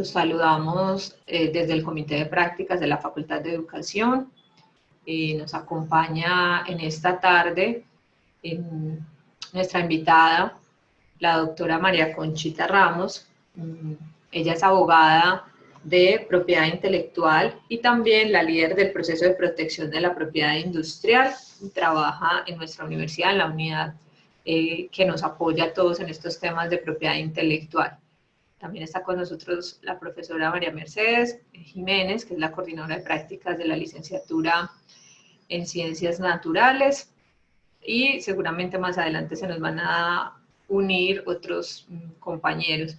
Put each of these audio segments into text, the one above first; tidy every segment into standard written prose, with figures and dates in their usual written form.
los saludamos desde el Comité de Prácticas de la Facultad de Educación. Nos acompaña en esta tarde nuestra invitada, la doctora María Conchita Ramos. Ella es abogada de propiedad intelectual y también la líder del proceso de protección de la propiedad industrial. Trabaja en nuestra universidad, en la unidad que nos apoya a todos en estos temas de propiedad intelectual. También está con nosotros la profesora María Mercedes Jiménez, que es la coordinadora de prácticas de la licenciatura en Ciencias Naturales, y seguramente más adelante se nos van a unir otros compañeros.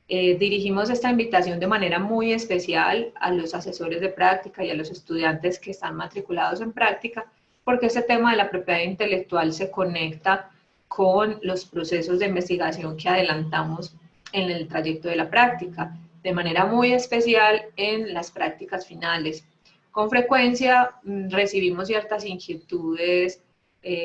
Dirigimos esta invitación de manera muy especial a los asesores de práctica y a los estudiantes que están matriculados en práctica, porque este tema de la propiedad intelectual se conecta con los procesos de investigación que adelantamos en el trayecto de la práctica, de manera muy especial en las prácticas finales. Con frecuencia recibimos ciertas inquietudes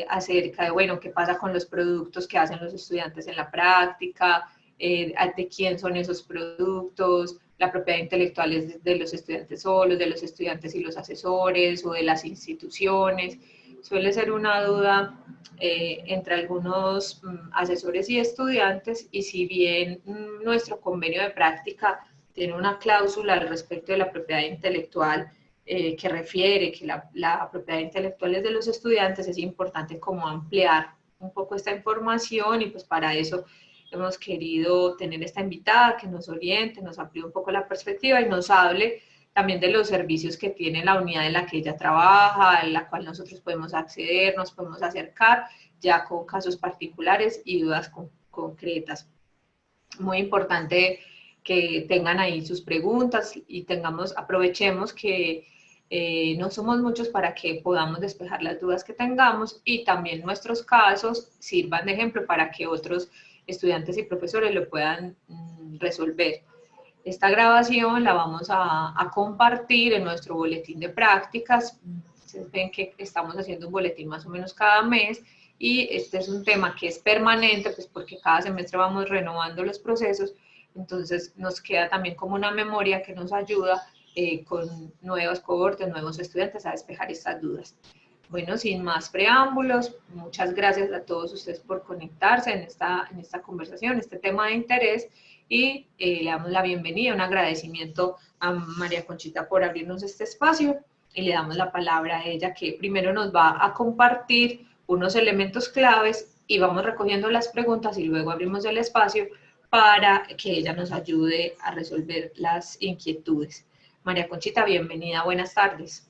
acerca de, bueno, qué pasa con los productos que hacen los estudiantes en la práctica, de quién son esos productos, la propiedad intelectual es de los estudiantes solos, de los estudiantes y los asesores o de las instituciones. Suele ser una duda entre algunos asesores y estudiantes, y si bien nuestro convenio de práctica tiene una cláusula al respecto de la propiedad intelectual que refiere que la propiedad intelectual es de los estudiantes, es importante como ampliar un poco esta información, y pues para eso hemos querido tener esta invitada que nos oriente, nos amplíe un poco la perspectiva y nos hable también de los servicios que tiene la unidad en la que ella trabaja, en la cual nosotros podemos acceder, nos podemos acercar ya con casos particulares y dudas concretas. Muy importante que tengan ahí sus preguntas y aprovechemos que no somos muchos para que podamos despejar las dudas que tengamos, y también nuestros casos sirvan de ejemplo para que otros estudiantes y profesores lo puedan resolver. Esta grabación la vamos a compartir en nuestro boletín de prácticas. Ustedes ven que estamos haciendo un boletín más o menos cada mes, y este es un tema que es permanente, pues porque cada semestre vamos renovando los procesos, entonces nos queda también como una memoria que nos ayuda con nuevos cohortes, nuevos estudiantes a despejar estas dudas. Bueno, sin más preámbulos, muchas gracias a todos ustedes por conectarse en esta conversación, este tema de interés, y le damos la bienvenida, un agradecimiento a María Conchita por abrirnos este espacio, y le damos la palabra a ella, que primero nos va a compartir unos elementos claves y vamos recogiendo las preguntas, y luego abrimos el espacio para que ella nos ayude a resolver las inquietudes. María Conchita, bienvenida, buenas tardes.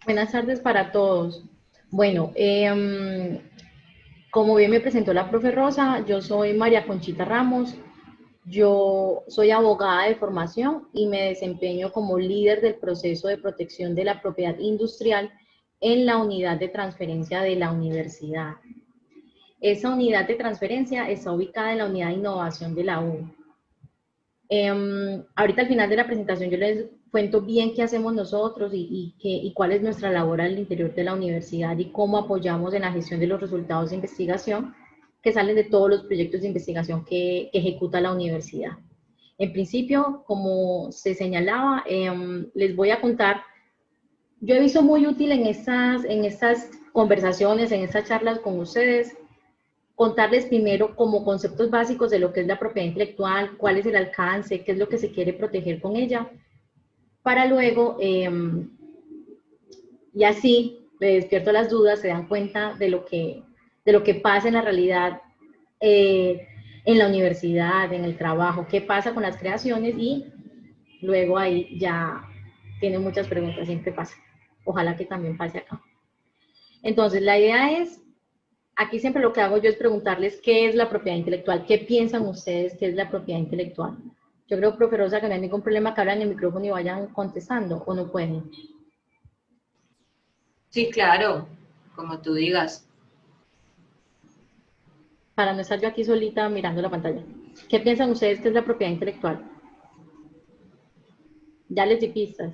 Buenas tardes para todos. Bueno, como bien me presentó la profe Rosa, yo soy María Conchita Ramos. Yo soy abogada de formación y me desempeño como líder del proceso de protección de la propiedad industrial en la unidad de transferencia de la universidad. Esa unidad de transferencia está ubicada en la unidad de innovación de la U. Ahorita al final de la presentación yo les cuento bien qué hacemos nosotros y cuál es nuestra labor al interior de la universidad y cómo apoyamos en la gestión de los resultados de investigación que salen de todos los proyectos de investigación que ejecuta la universidad. En principio, como se señalaba, les voy a contar, yo he visto muy útil en estas conversaciones, en estas charlas con ustedes, contarles primero como conceptos básicos de lo que es la propiedad intelectual, cuál es el alcance, qué es lo que se quiere proteger con ella, para luego, y así me despierto las dudas, se dan cuenta de lo que pasa en la realidad, en la universidad, en el trabajo, qué pasa con las creaciones, y luego ahí ya tienen muchas preguntas, siempre pasa. Ojalá que también pase acá. Entonces, la idea es, aquí siempre lo que hago yo es preguntarles qué es la propiedad intelectual, qué piensan ustedes que es la propiedad intelectual. Yo creo, profe Rosa, que no hay ningún problema que abran el micrófono y vayan contestando, ¿o no pueden? Sí, claro, como tú digas. Para no estar yo aquí solita mirando la pantalla. ¿Qué piensan ustedes que es la propiedad intelectual? Ya les di pistas.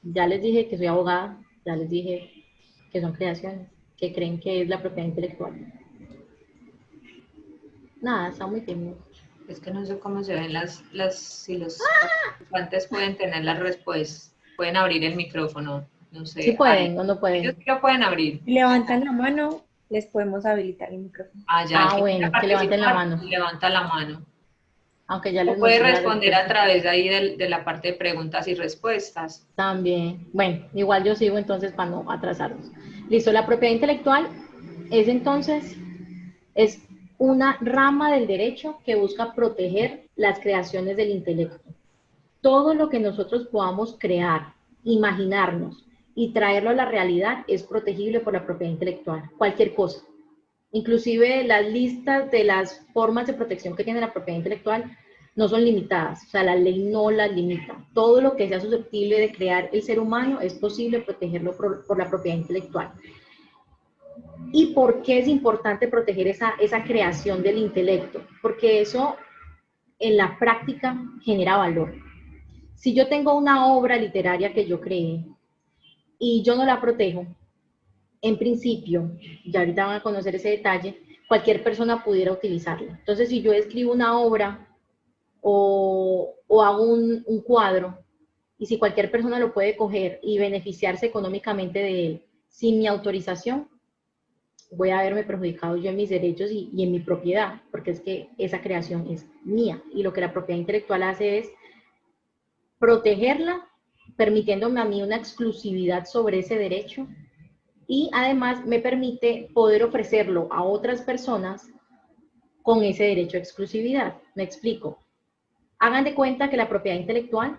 Ya les dije que soy abogada, ya les dije que son creaciones, que creen que es la propiedad intelectual. Nada, está muy tímido. Es que no sé cómo se ven si los participantes pueden tener las respuestas, pueden abrir el micrófono, no ¿Sí sé. pueden o no Ellos pueden? sí lo pueden abrir. Si levantan la mano, les podemos habilitar el micrófono. Ya, el que quiera Bueno, que levanten la participar, mano, levanta la mano. aunque ya O les puede mostré la responder a respuesta. través de ahí de la parte de preguntas y respuestas. También, bueno, igual yo sigo entonces para no atrasarnos. Listo, la propiedad intelectual es entonces, es una rama del derecho que busca proteger las creaciones del intelecto. Todo lo que nosotros podamos crear, imaginarnos y traerlo a la realidad es protegible por la propiedad intelectual, cualquier cosa. Inclusive las listas de las formas de protección que tiene la propiedad intelectual no son limitadas, o sea, la ley no las limita. Todo lo que sea susceptible de crear el ser humano es posible protegerlo por la propiedad intelectual. ¿Y por qué es importante proteger esa creación del intelecto? Porque eso en la práctica genera valor. Si yo tengo una obra literaria que yo creé y yo no la protejo, en principio, ya ahorita van a conocer ese detalle, cualquier persona pudiera utilizarla. Entonces, si yo escribo una obra o hago un cuadro, y si cualquier persona lo puede coger y beneficiarse económicamente de él sin mi autorización, voy a verme perjudicado yo en mis derechos y en mi propiedad, porque es que esa creación es mía. Y lo que la propiedad intelectual hace es protegerla, permitiéndome a mí una exclusividad sobre ese derecho, y además me permite poder ofrecerlo a otras personas con ese derecho a exclusividad. Me explico. Hagan de cuenta que la propiedad intelectual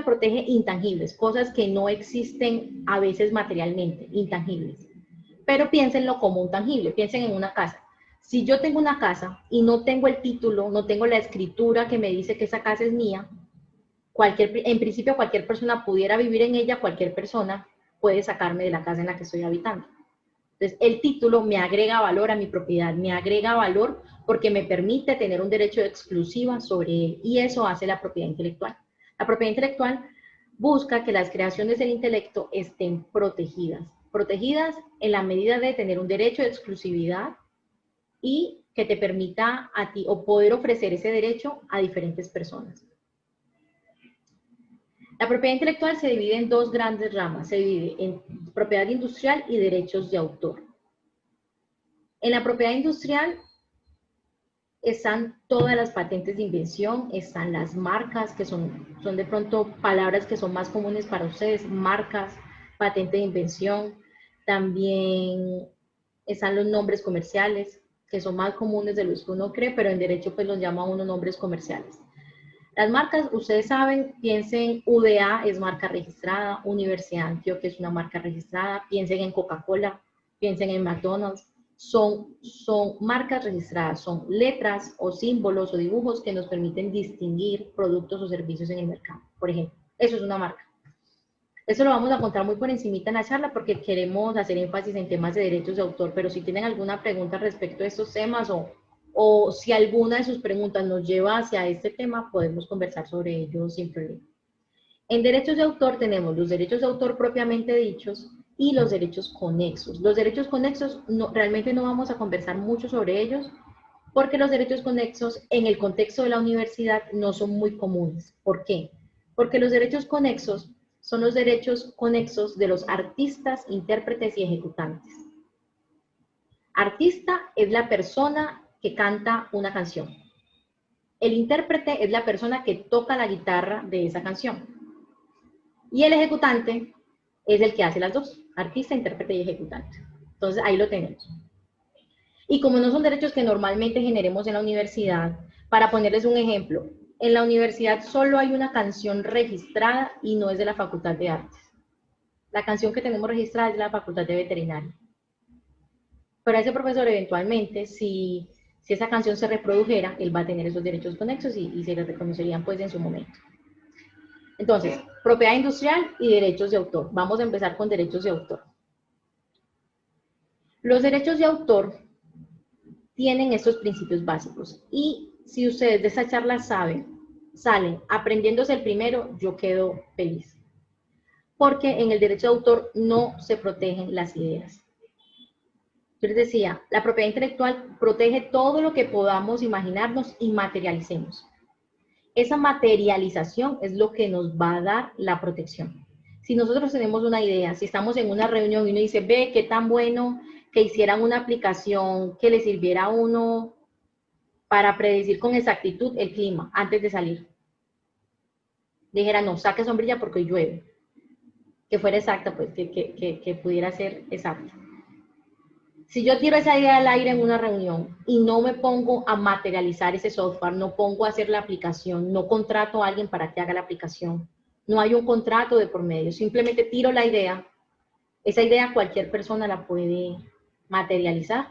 protege intangibles, cosas que no existen a veces materialmente, intangibles. Pero piénsenlo como un tangible, piensen en una casa. Si yo tengo una casa y no tengo el título, no tengo la escritura que me dice que esa casa es mía, en principio cualquier persona pudiera vivir en ella, cualquier persona puede sacarme de la casa en la que estoy habitando. Entonces, el título me agrega valor a mi propiedad, me agrega valor porque me permite tener un derecho de exclusiva sobre él, y eso hace la propiedad intelectual. La propiedad intelectual busca que las creaciones del intelecto estén protegidas en la medida de tener un derecho de exclusividad y que te permita a ti o poder ofrecer ese derecho a diferentes personas. La propiedad intelectual se divide en dos grandes ramas, se divide en propiedad industrial y derechos de autor. En la propiedad industrial están todas las patentes de invención, están las marcas, que son de pronto palabras que son más comunes para ustedes, marcas, patente de invención. También están los nombres comerciales, que son más comunes de los que uno cree, pero en derecho pues los llama uno nombres comerciales. Las marcas, ustedes saben, piensen UDA es marca registrada, Universidad de Antioquia es una marca registrada, piensen en Coca-Cola, piensen en McDonald's, son marcas registradas, son letras o símbolos o dibujos que nos permiten distinguir productos o servicios en el mercado. Por ejemplo, eso es una marca. Eso lo vamos a contar muy por encimita en la charla porque queremos hacer énfasis en temas de derechos de autor, pero si tienen alguna pregunta respecto a estos temas o si alguna de sus preguntas nos lleva hacia este tema, podemos conversar sobre ello sin problema. En derechos de autor tenemos los derechos de autor propiamente dichos y los derechos conexos. Los derechos conexos realmente no vamos a conversar mucho sobre ellos porque los derechos conexos en el contexto de la universidad no son muy comunes. ¿Por qué? Porque los derechos conexos son los derechos conexos de los artistas, intérpretes y ejecutantes. Artista es la persona que canta una canción. El intérprete es la persona que toca la guitarra de esa canción. Y el ejecutante es el que hace las dos, artista, intérprete y ejecutante. Entonces ahí lo tenemos. Y como no son derechos que normalmente generemos en la universidad, para ponerles un ejemplo, en la universidad solo hay una canción registrada y no es de la Facultad de Artes. La canción que tenemos registrada es de la Facultad de Veterinaria. Pero a ese profesor eventualmente, si esa canción se reprodujera, él va a tener esos derechos conexos y se le reconocerían pues en su momento. Entonces, propiedad industrial y derechos de autor. Vamos a empezar con derechos de autor. Los derechos de autor tienen estos principios básicos y si ustedes de esta charla salen aprendiéndose el primero, yo quedo feliz. Porque en el derecho de autor no se protegen las ideas. Yo les decía, la propiedad intelectual protege todo lo que podamos imaginarnos y materialicemos. Esa materialización es lo que nos va a dar la protección. Si nosotros tenemos una idea, si estamos en una reunión y uno dice, ve, qué tan bueno que hicieran una aplicación que le sirviera a uno para predecir con exactitud el clima antes de salir. Dijera, no, saque sombrilla porque hoy llueve. Que fuera exacta, pues, que pudiera ser exacta. Si yo tiro esa idea al aire en una reunión y no me pongo a materializar ese software, no pongo a hacer la aplicación, no contrato a alguien para que haga la aplicación, no hay un contrato de por medio, simplemente tiro la idea, esa idea cualquier persona la puede materializar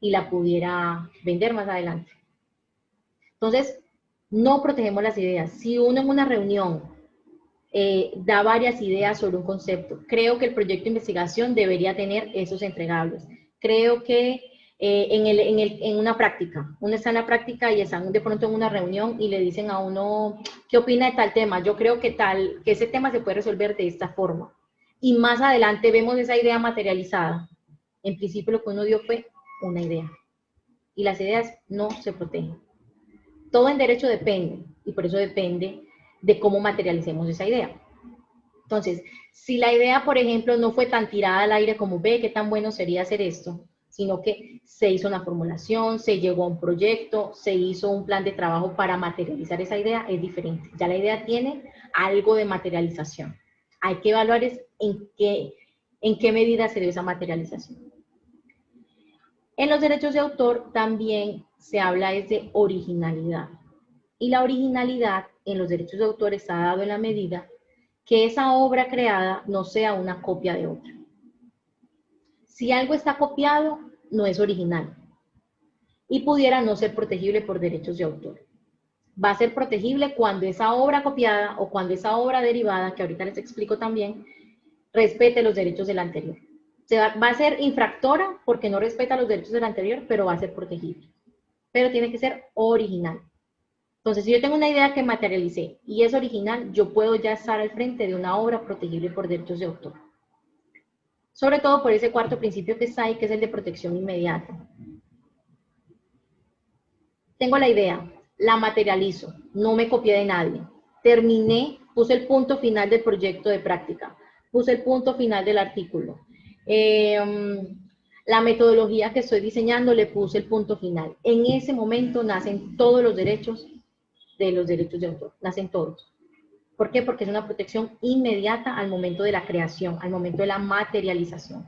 y la pudiera vender más adelante. Entonces, no protegemos las ideas. Si uno en una reunión da varias ideas sobre un concepto, creo que el proyecto de investigación debería tener esos entregables. Creo que en una práctica, uno está en la práctica y están de pronto en una reunión y le dicen a uno, ¿qué opina de tal tema? Yo creo que ese tema se puede resolver de esta forma. Y más adelante vemos esa idea materializada. En principio lo que uno dio fue una idea. Y las ideas no se protegen. Todo en derecho depende, y por eso depende de cómo materialicemos esa idea. Entonces, si la idea, por ejemplo, no fue tan tirada al aire como ve, qué tan bueno sería hacer esto, sino que se hizo una formulación, se llegó a un proyecto, se hizo un plan de trabajo para materializar esa idea, es diferente. Ya la idea tiene algo de materialización. Hay que evaluar en qué medida se dio esa materialización. En los derechos de autor también se habla de originalidad. Y la originalidad en los derechos de autor está dado en la medida que esa obra creada no sea una copia de otra. Si algo está copiado, no es original y pudiera no ser protegible por derechos de autor. Va a ser protegible cuando esa obra copiada o cuando esa obra derivada, que ahorita les explico también, respete los derechos del anterior. Va a ser infractora porque no respeta los derechos del anterior, pero va a ser protegible. Pero tiene que ser original. Entonces, si yo tengo una idea que materialicé y es original, yo puedo ya estar al frente de una obra protegible por derechos de autor. Sobre todo por ese cuarto principio que está ahí, que es el de protección inmediata. Tengo la idea, la materializo, no me copié de nadie. Terminé, puse el punto final del proyecto de práctica, puse el punto final del artículo. La metodología que estoy diseñando le puse el punto final. En ese momento nacen todos los derechos de autor, nacen todos. ¿Por qué? Porque es una protección inmediata al momento de la creación, al momento de la materialización.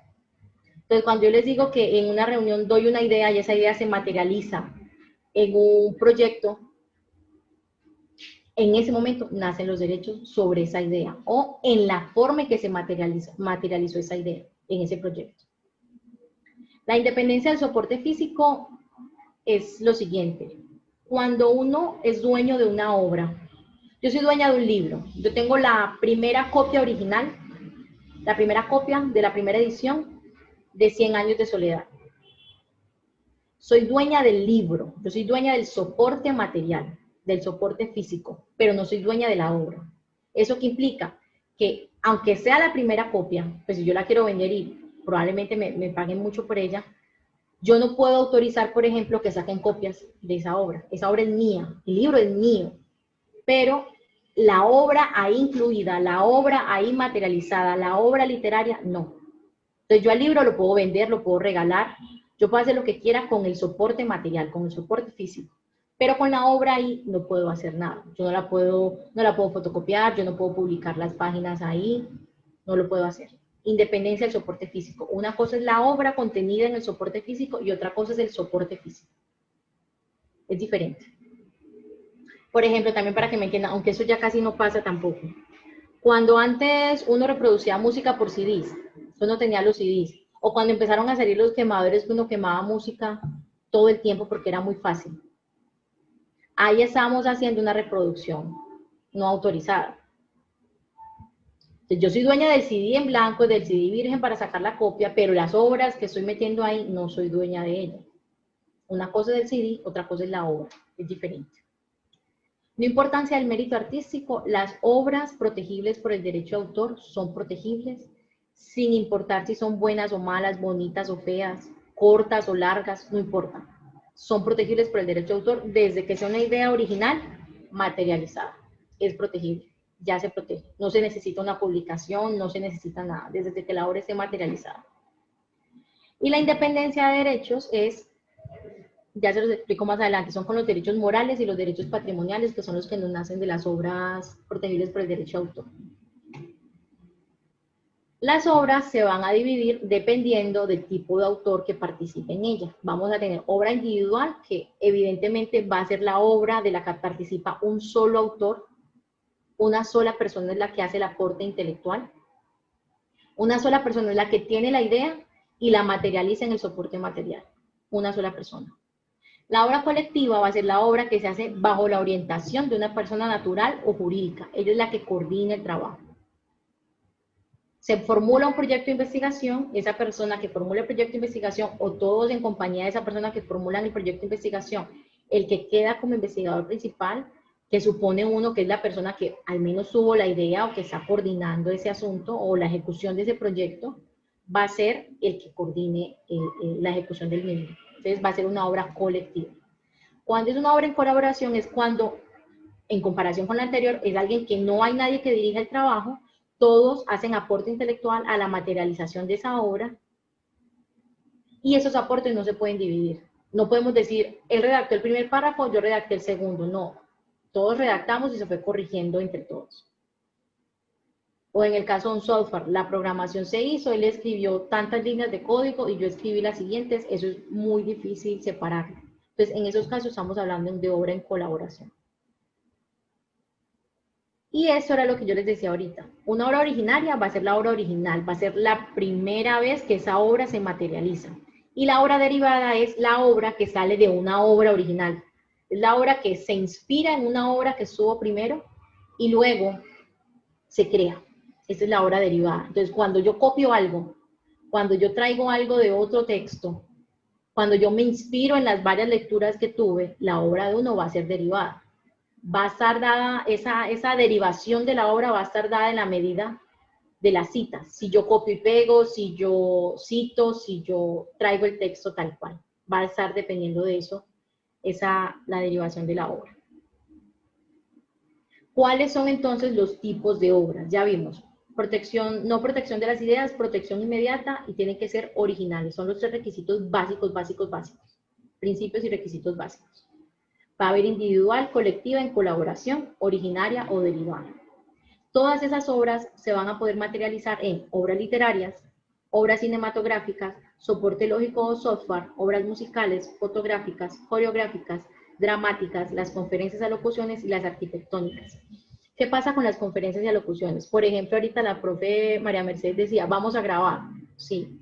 Entonces, cuando yo les digo que en una reunión doy una idea y esa idea se materializa en un proyecto, en ese momento nacen los derechos sobre esa idea o en la forma en que se materializó esa idea en ese proyecto. La independencia del soporte físico es lo siguiente. Cuando uno es dueño de una obra, yo soy dueña de un libro, yo tengo la primera copia original, la primera copia de la primera edición de 100 años de soledad. Soy dueña del libro, yo soy dueña del soporte material, del soporte físico, pero no soy dueña de la obra. ¿Eso qué implica? Que aunque sea la primera copia, pues si yo la quiero vender y probablemente me paguen mucho por ella, yo no puedo autorizar, por ejemplo, que saquen copias de esa obra. Esa obra es mía, el libro es mío, pero la obra ahí incluida, la obra ahí materializada, la obra literaria, no. Entonces yo al libro lo puedo vender, lo puedo regalar, yo puedo hacer lo que quiera con el soporte material, con el soporte físico, pero con la obra ahí no puedo hacer nada. Yo no la puedo fotocopiar, yo no puedo publicar las páginas ahí, no lo puedo hacer. Independencia del soporte físico. Una cosa es la obra contenida en el soporte físico y otra cosa es el soporte físico. Es diferente. Por ejemplo, también para que me entiendan, aunque eso ya casi no pasa tampoco. Cuando antes uno reproducía música por CDs, uno tenía los CDs, o cuando empezaron a salir los quemadores que uno quemaba música todo el tiempo porque era muy fácil. Ahí estábamos haciendo una reproducción no autorizada. Entonces, yo soy dueña del CD en blanco, del CD virgen para sacar la copia, pero las obras que estoy metiendo ahí no soy dueña de ellas. Una cosa es el CD, otra cosa es la obra, es diferente. No importancia del mérito artístico, las obras protegibles por el derecho de autor son protegibles, sin importar si son buenas o malas, bonitas o feas, cortas o largas, no importa. Son protegibles por el derecho de autor desde que sea una idea original materializada. Es protegible, ya se protege. No se necesita una publicación, no se necesita nada, desde que la obra esté materializada. Y la independencia de derechos es, ya se los explico más adelante, son con los derechos morales y los derechos patrimoniales, que son los que nos nacen de las obras protegibles por el derecho de autor. Las obras se van a dividir dependiendo del tipo de autor que participe en ella. Vamos a tener obra individual, que evidentemente va a ser la obra de la que participa un solo autor. Una sola persona es la que hace el aporte intelectual. Una sola persona es la que tiene la idea y la materializa en el soporte material. Una sola persona. La obra colectiva va a ser la obra que se hace bajo la orientación de una persona natural o jurídica. Ella es la que coordina el trabajo. Se formula un proyecto de investigación, esa persona que formula el proyecto de investigación o todos en compañía de esa persona que formulan el proyecto de investigación, el que queda como investigador principal, que supone uno que es la persona que al menos tuvo la idea o que está coordinando ese asunto o la ejecución de ese proyecto, va a ser el que coordine la ejecución del mismo. Entonces va a ser una obra colectiva. Cuando es una obra en colaboración es cuando, en comparación con la anterior, es alguien que no hay nadie que dirija el trabajo, todos hacen aporte intelectual a la materialización de esa obra y esos aportes no se pueden dividir. No podemos decir, él redactó el primer párrafo, yo redacté el segundo, no. Todos redactamos y se fue corrigiendo entre todos. O en el caso de un software, la programación se hizo, él escribió tantas líneas de código y yo escribí las siguientes, eso es muy difícil separarlo. Entonces, en esos casos estamos hablando de obra en colaboración. Y eso era lo que yo les decía ahorita. Una obra originaria va a ser la obra original, va a ser la primera vez que esa obra se materializa. Y la obra derivada es la obra que sale de una obra original. Es la obra que se inspira en una obra que estuvo primero y luego se crea. Esa es la obra derivada. Entonces, cuando yo copio algo, cuando yo traigo algo de otro texto, cuando yo me inspiro en las varias lecturas que tuve, la obra de uno va a ser derivada. Va a estar dada, esa derivación de la obra va a estar dada en la medida de las citas. Si yo copio y pego, si yo cito, si yo traigo el texto tal cual. Va a estar dependiendo de eso, la derivación de la obra. ¿Cuáles son entonces los tipos de obras? Ya vimos. Protección, no protección de las ideas, protección inmediata y tienen que ser originales. Son los tres requisitos básicos. Principios y requisitos básicos. Va a haber individual, colectiva, en colaboración, originaria o derivada. Todas esas obras se van a poder materializar en obras literarias, obras cinematográficas, soporte lógico o software, obras musicales, fotográficas, coreográficas, dramáticas, las conferencias y alocuciones y las arquitectónicas. ¿Qué pasa con las conferencias y alocuciones? Por ejemplo, ahorita la profe María Mercedes decía, vamos a grabar. Sí.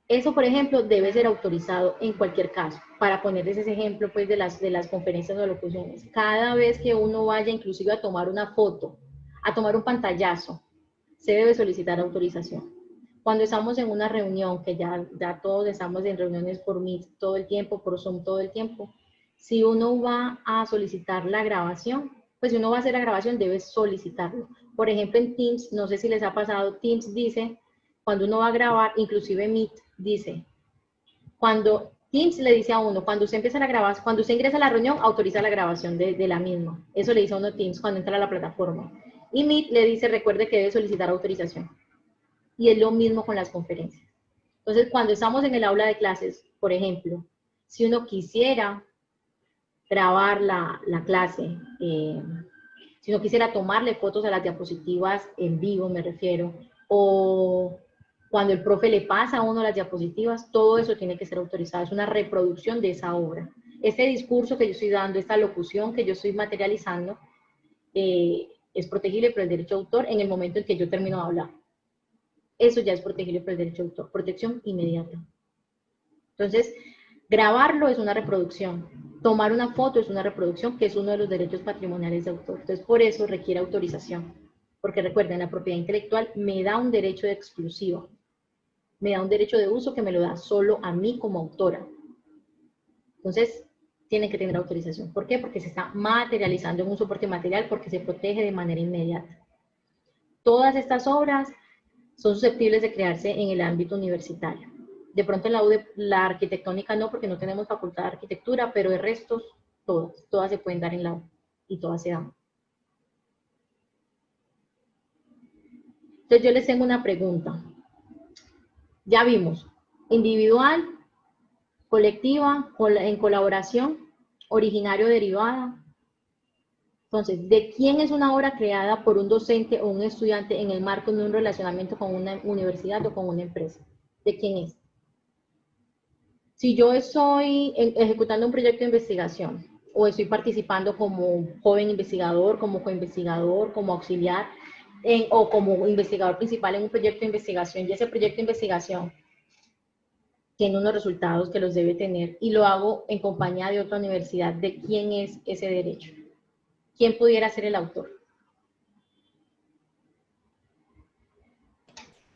Eso, por ejemplo, debe ser autorizado en cualquier caso. Para ponerles ese ejemplo pues, de las conferencias o alocuciones. Cada vez que uno vaya inclusive a tomar una foto, a tomar un pantallazo, se debe solicitar autorización. Cuando estamos en una reunión, que ya todos estamos en reuniones por Meet todo el tiempo, por Zoom todo el tiempo, si uno va a solicitar la grabación, pues si uno va a hacer la grabación debe solicitarlo. Por ejemplo, en Teams, no sé si les ha pasado, Teams dice, cuando uno va a grabar, inclusive Meet dice, cuando Teams le dice a uno, cuando usted empieza la grabación, cuando usted ingresa a la reunión, autoriza la grabación de la misma. Eso le dice a uno Teams cuando entra a la plataforma. Y Meet le dice, recuerde que debe solicitar autorización. Y es lo mismo con las conferencias. Entonces, cuando estamos en el aula de clases, por ejemplo, si uno quisiera grabar la clase, si uno quisiera tomarle fotos a las diapositivas en vivo, me refiero, o cuando el profe le pasa a uno las diapositivas, todo eso tiene que ser autorizado, es una reproducción de esa obra. Este discurso que yo estoy dando, esta locución que yo estoy materializando, es protegible por el derecho de autor en el momento en que yo termino de hablar. Eso ya es protegible por el derecho de autor, protección inmediata. Entonces, grabarlo es una reproducción, tomar una foto es una reproducción, que es uno de los derechos patrimoniales de autor. Entonces, por eso requiere autorización. Porque recuerden, la propiedad intelectual me da un derecho de exclusiva. Me da un derecho de uso que me lo da solo a mí como autora. Entonces, tienen que tener autorización. ¿Por qué? Porque se está materializando en un soporte material, porque se protege de manera inmediata. Todas estas obras son susceptibles de crearse en el ámbito universitario. De pronto en la UDEP, la arquitectónica no, porque no tenemos facultad de arquitectura, pero de restos, todas se pueden dar en la UDEP y todas se dan. Entonces yo les tengo una pregunta. Ya vimos, individual, colectiva, en colaboración, originario derivada. Entonces, ¿de quién es una obra creada por un docente o un estudiante en el marco de un relacionamiento con una universidad o con una empresa? ¿De quién es? Si yo estoy ejecutando un proyecto de investigación o estoy participando como joven investigador, como coinvestigador, como auxiliar o como investigador principal en un proyecto de investigación, y ese proyecto de investigación tiene unos resultados que los debe tener y lo hago en compañía de otra universidad, ¿de quién es ese derecho? ¿Quién pudiera ser el autor?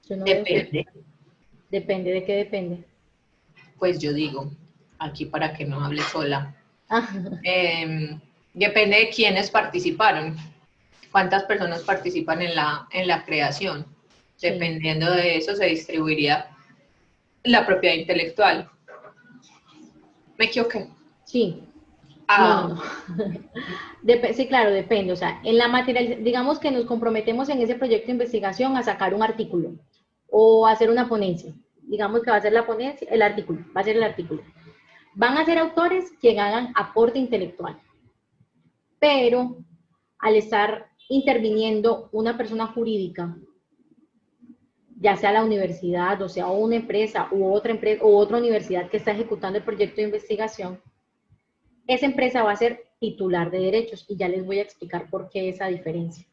Yo no veo Depende. Depende, ¿de qué depende? Pues yo digo, aquí para que no hable sola, Ah, depende de quiénes participaron, cuántas personas participan en la creación. sí. Dependiendo de eso se distribuiría la propiedad intelectual. ¿Me equivoqué? Sí. Ah, No. Sí, claro, depende. O sea, en la material, digamos que nos comprometemos en ese proyecto de investigación a sacar un artículo o hacer una ponencia. Digamos que va a ser la ponencia, el artículo, va a ser el artículo. Van a ser autores que hagan aporte intelectual. Pero al estar interviniendo una persona jurídica, ya sea la universidad, o sea una empresa u otra universidad que está ejecutando el proyecto de investigación, esa empresa va a ser titular de derechos y ya les voy a explicar por qué esa diferencia.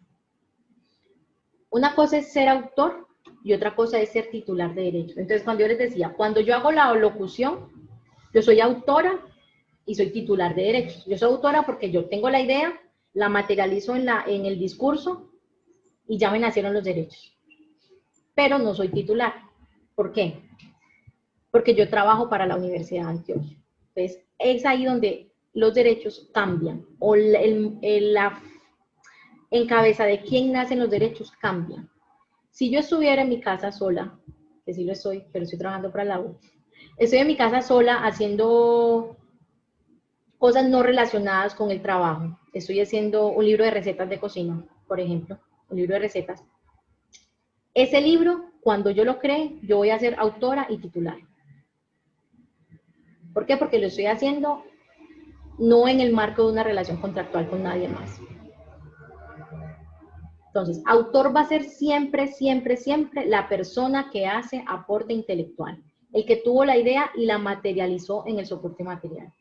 Una cosa es ser autor y otra cosa es ser titular de derechos. Entonces, cuando yo les decía, cuando yo hago la locución, yo soy autora y soy titular de derechos. Yo soy autora porque yo tengo la idea, la materializo en el discurso y ya me nacieron los derechos. Pero no soy titular. ¿Por qué? Porque yo trabajo para la Universidad de Antioquia. Entonces, es ahí donde los derechos cambian, o la en cabeza de quién nacen los derechos cambian. Si yo estuviera en mi casa sola, que sí lo estoy, pero estoy trabajando para la U, estoy en mi casa sola haciendo cosas no relacionadas con el trabajo. Estoy haciendo un libro de recetas de cocina, por ejemplo, un libro de recetas. Ese libro, cuando yo lo cree, yo voy a ser autora y titular. ¿Por qué? Porque lo estoy haciendo no en el marco de una relación contractual con nadie más. Entonces, autor va a ser siempre, siempre, siempre la persona que hace aporte intelectual, el que tuvo la idea y la materializó en el soporte material.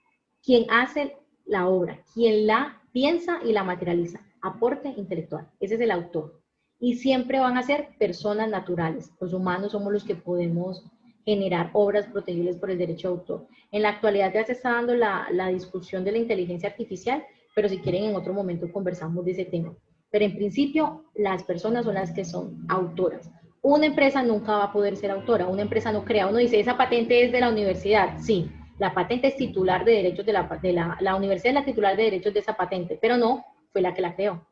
Quien hace la obra, quien la piensa y la materializa, aporte intelectual, ese es el autor. Y siempre van a ser personas naturales, los humanos somos los que podemos generar obras protegibles por el derecho de autor. En la actualidad ya se está dando la discusión de la inteligencia artificial, pero si quieren en otro momento conversamos de ese tema. Pero en principio, las personas son las que son autoras. Una empresa nunca va a poder ser autora, una empresa no crea. Uno dice, esa patente es de la universidad. Sí, la patente es titular de derechos la universidad es la titular de derechos de esa patente, pero no fue la que la creó,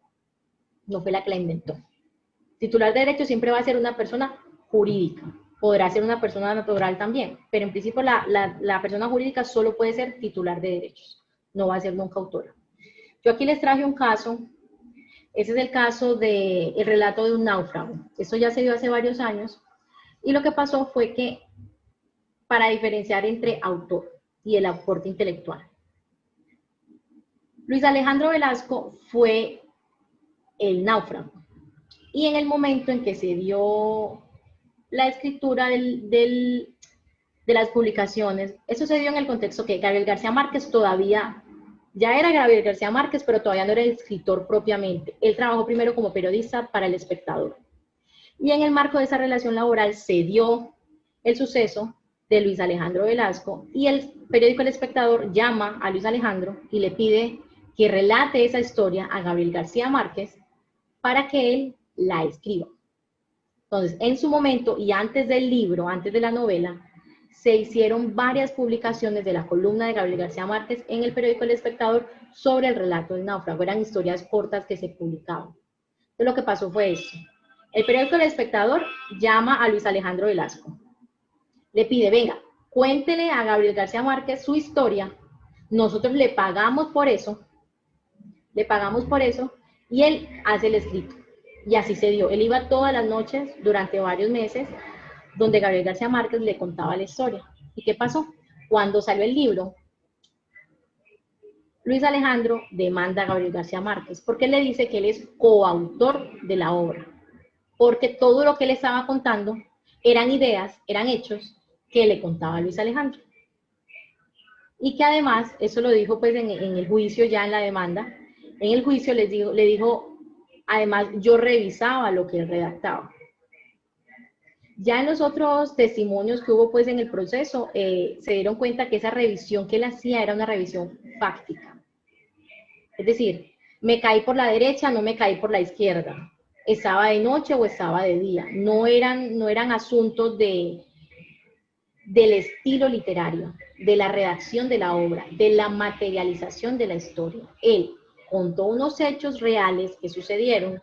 no fue la que la inventó. Titular de derechos siempre va a ser una persona jurídica, podrá ser una persona natural también, pero en principio la persona jurídica solo puede ser titular de derechos, no va a ser nunca autora. Yo aquí les traje un caso. Ese es el caso del relato de un náufrago. Esto ya se dio hace varios años. Y lo que pasó fue que, para diferenciar entre autor y el aporte intelectual, Luis Alejandro Velasco fue el náufrago. Y en el momento en que se dio la escritura de las publicaciones, eso se dio en el contexto que Gabriel García Márquez todavía... Ya era Gabriel García Márquez, pero todavía no era el escritor propiamente. Él trabajó primero como periodista para El Espectador. Y en el marco de esa relación laboral se dio el suceso de Luis Alejandro Velasco y el periódico El Espectador llama a Luis Alejandro y le pide que relate esa historia a Gabriel García Márquez para que él la escriba. Entonces, en su momento y antes del libro, antes de la novela, se hicieron varias publicaciones de la columna de Gabriel García Márquez en el periódico El Espectador sobre el relato del náufrago. Eran historias cortas que se publicaban. Entonces, lo que pasó fue esto. El periódico El Espectador llama a Luis Alejandro Velasco. Le pide, venga, cuéntele a Gabriel García Márquez su historia, nosotros le pagamos por eso, y él hace el escrito. Y así se dio. Él iba todas las noches durante varios meses donde Gabriel García Márquez le contaba la historia. ¿Y qué pasó? Cuando salió el libro, Luis Alejandro demanda a Gabriel García Márquez porque le dice que él es coautor de la obra, porque todo lo que él estaba contando eran ideas, eran hechos que le contaba Luis Alejandro. Y que además, eso lo dijo pues en el juicio, ya en la demanda, en el juicio le dijo, además yo revisaba lo que él redactaba. Ya en los otros testimonios que hubo pues en el proceso, se dieron cuenta que esa revisión que él hacía era una revisión fáctica. Es decir, me caí por la derecha, no me caí por la izquierda. Estaba de noche o estaba de día. No eran asuntos del estilo literario, de la redacción de la obra, de la materialización de la historia. Él contó unos hechos reales que sucedieron.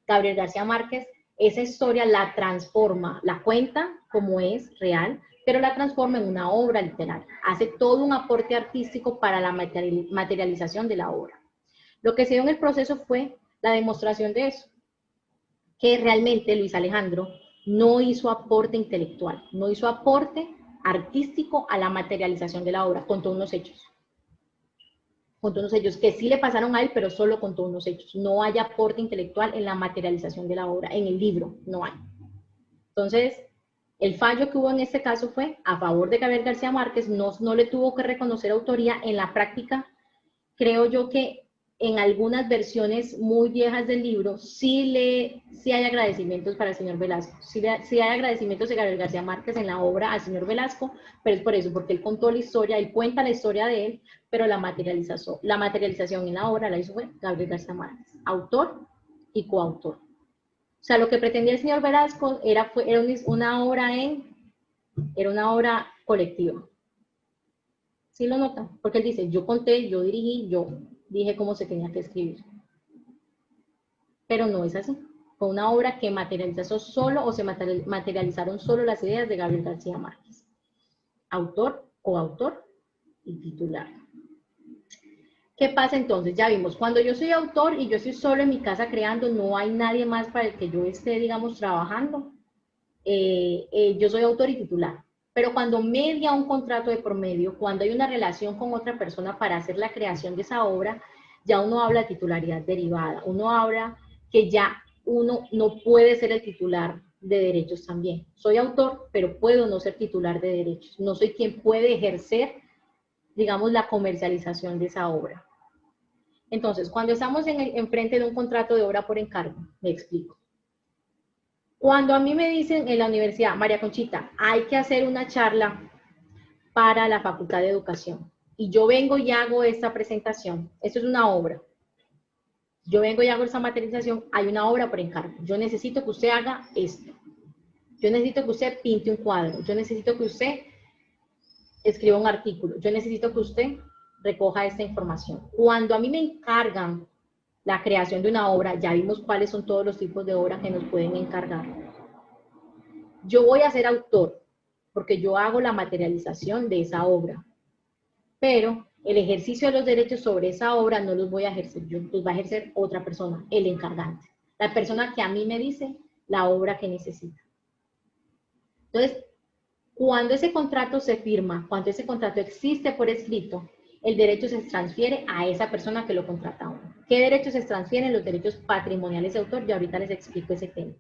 Gabriel García Márquez esa historia la transforma, la cuenta como es real, pero la transforma en una obra literaria. Hace todo un aporte artístico para la materialización de la obra. Lo que se dio en el proceso fue la demostración de eso, que realmente Luis Alejandro no hizo aporte intelectual, no hizo aporte artístico a la materialización de la obra, contó unos hechos. Contó unos hechos que sí le pasaron a él, pero solo contó unos hechos. No hay aporte intelectual en la materialización de la obra, en el libro, no hay. Entonces, el fallo que hubo en este caso fue a favor de Gabriel García Márquez, no le tuvo que reconocer autoría. En la práctica, creo yo que en algunas versiones muy viejas del libro sí hay agradecimientos para el señor Velasco, sí hay agradecimientos de Gabriel García Márquez en la obra al señor Velasco, pero es por eso, porque él contó la historia, él cuenta la historia de él, pero la materialización en la obra la hizo Gabriel García Márquez, autor y coautor. O sea, lo que pretendía el señor Velasco era una obra colectiva. ¿Sí lo notan? Porque él dice, yo conté, yo dirigí, yo dije cómo se tenía que escribir. Pero no es así. Fue una obra que materializó solo o se materializaron solo las ideas de Gabriel García Márquez. Autor, coautor y titular. ¿Qué pasa entonces? Ya vimos, cuando yo soy autor y yo estoy solo en mi casa creando, no hay nadie más para el que yo esté, digamos, trabajando. Yo soy autor y titular. Pero cuando media un contrato de por medio, cuando hay una relación con otra persona para hacer la creación de esa obra, ya uno habla de titularidad derivada. Uno habla que ya uno no puede ser el titular de derechos también. Soy autor, pero puedo no ser titular de derechos. No soy quien puede ejercer, digamos, la comercialización de esa obra. Entonces, cuando estamos enfrente de un contrato de obra por encargo, me explico. Cuando a mí me dicen en la universidad, María Conchita, hay que hacer una charla para la Facultad de Educación, y yo vengo y hago esta presentación, esto es una obra, yo vengo y hago esa materialización, hay una obra por encargo, yo necesito que usted haga esto, yo necesito que usted pinte un cuadro, yo necesito que usted escriba un artículo, yo necesito que usted recoja esta información. Cuando a mí me encargan la creación de una obra, ya vimos cuáles son todos los tipos de obra que nos pueden encargar. Yo voy a ser autor, porque yo hago la materialización de esa obra, pero el ejercicio de los derechos sobre esa obra no los voy a ejercer yo, los va a ejercer otra persona, el encargante, la persona que a mí me dice la obra que necesita. Entonces, cuando ese contrato se firma, cuando ese contrato existe por escrito, el derecho se transfiere a esa persona que lo contrata a uno. ¿Qué derechos se transfieren? Los derechos patrimoniales de autor, y ahorita les explico ese tema.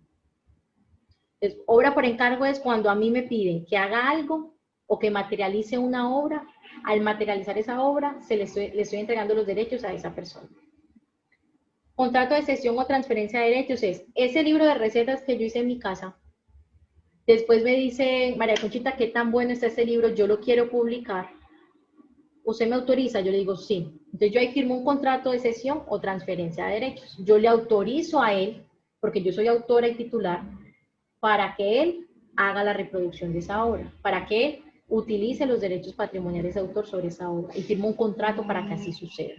Entonces, obra por encargo es cuando a mí me piden que haga algo o que materialice una obra. Al materializar esa obra, le estoy entregando los derechos a esa persona. Contrato de cesión o transferencia de derechos es ese libro de recetas que yo hice en mi casa. Después me dice, María Conchita, ¿qué tan bueno está este libro? Yo lo quiero publicar. ¿Usted me autoriza? Yo le digo sí. Entonces yo ahí firmo un contrato de cesión o transferencia de derechos. Yo le autorizo a él, porque yo soy autora y titular, para que él haga la reproducción de esa obra, para que él utilice los derechos patrimoniales de autor sobre esa obra y firmo un contrato para que así suceda.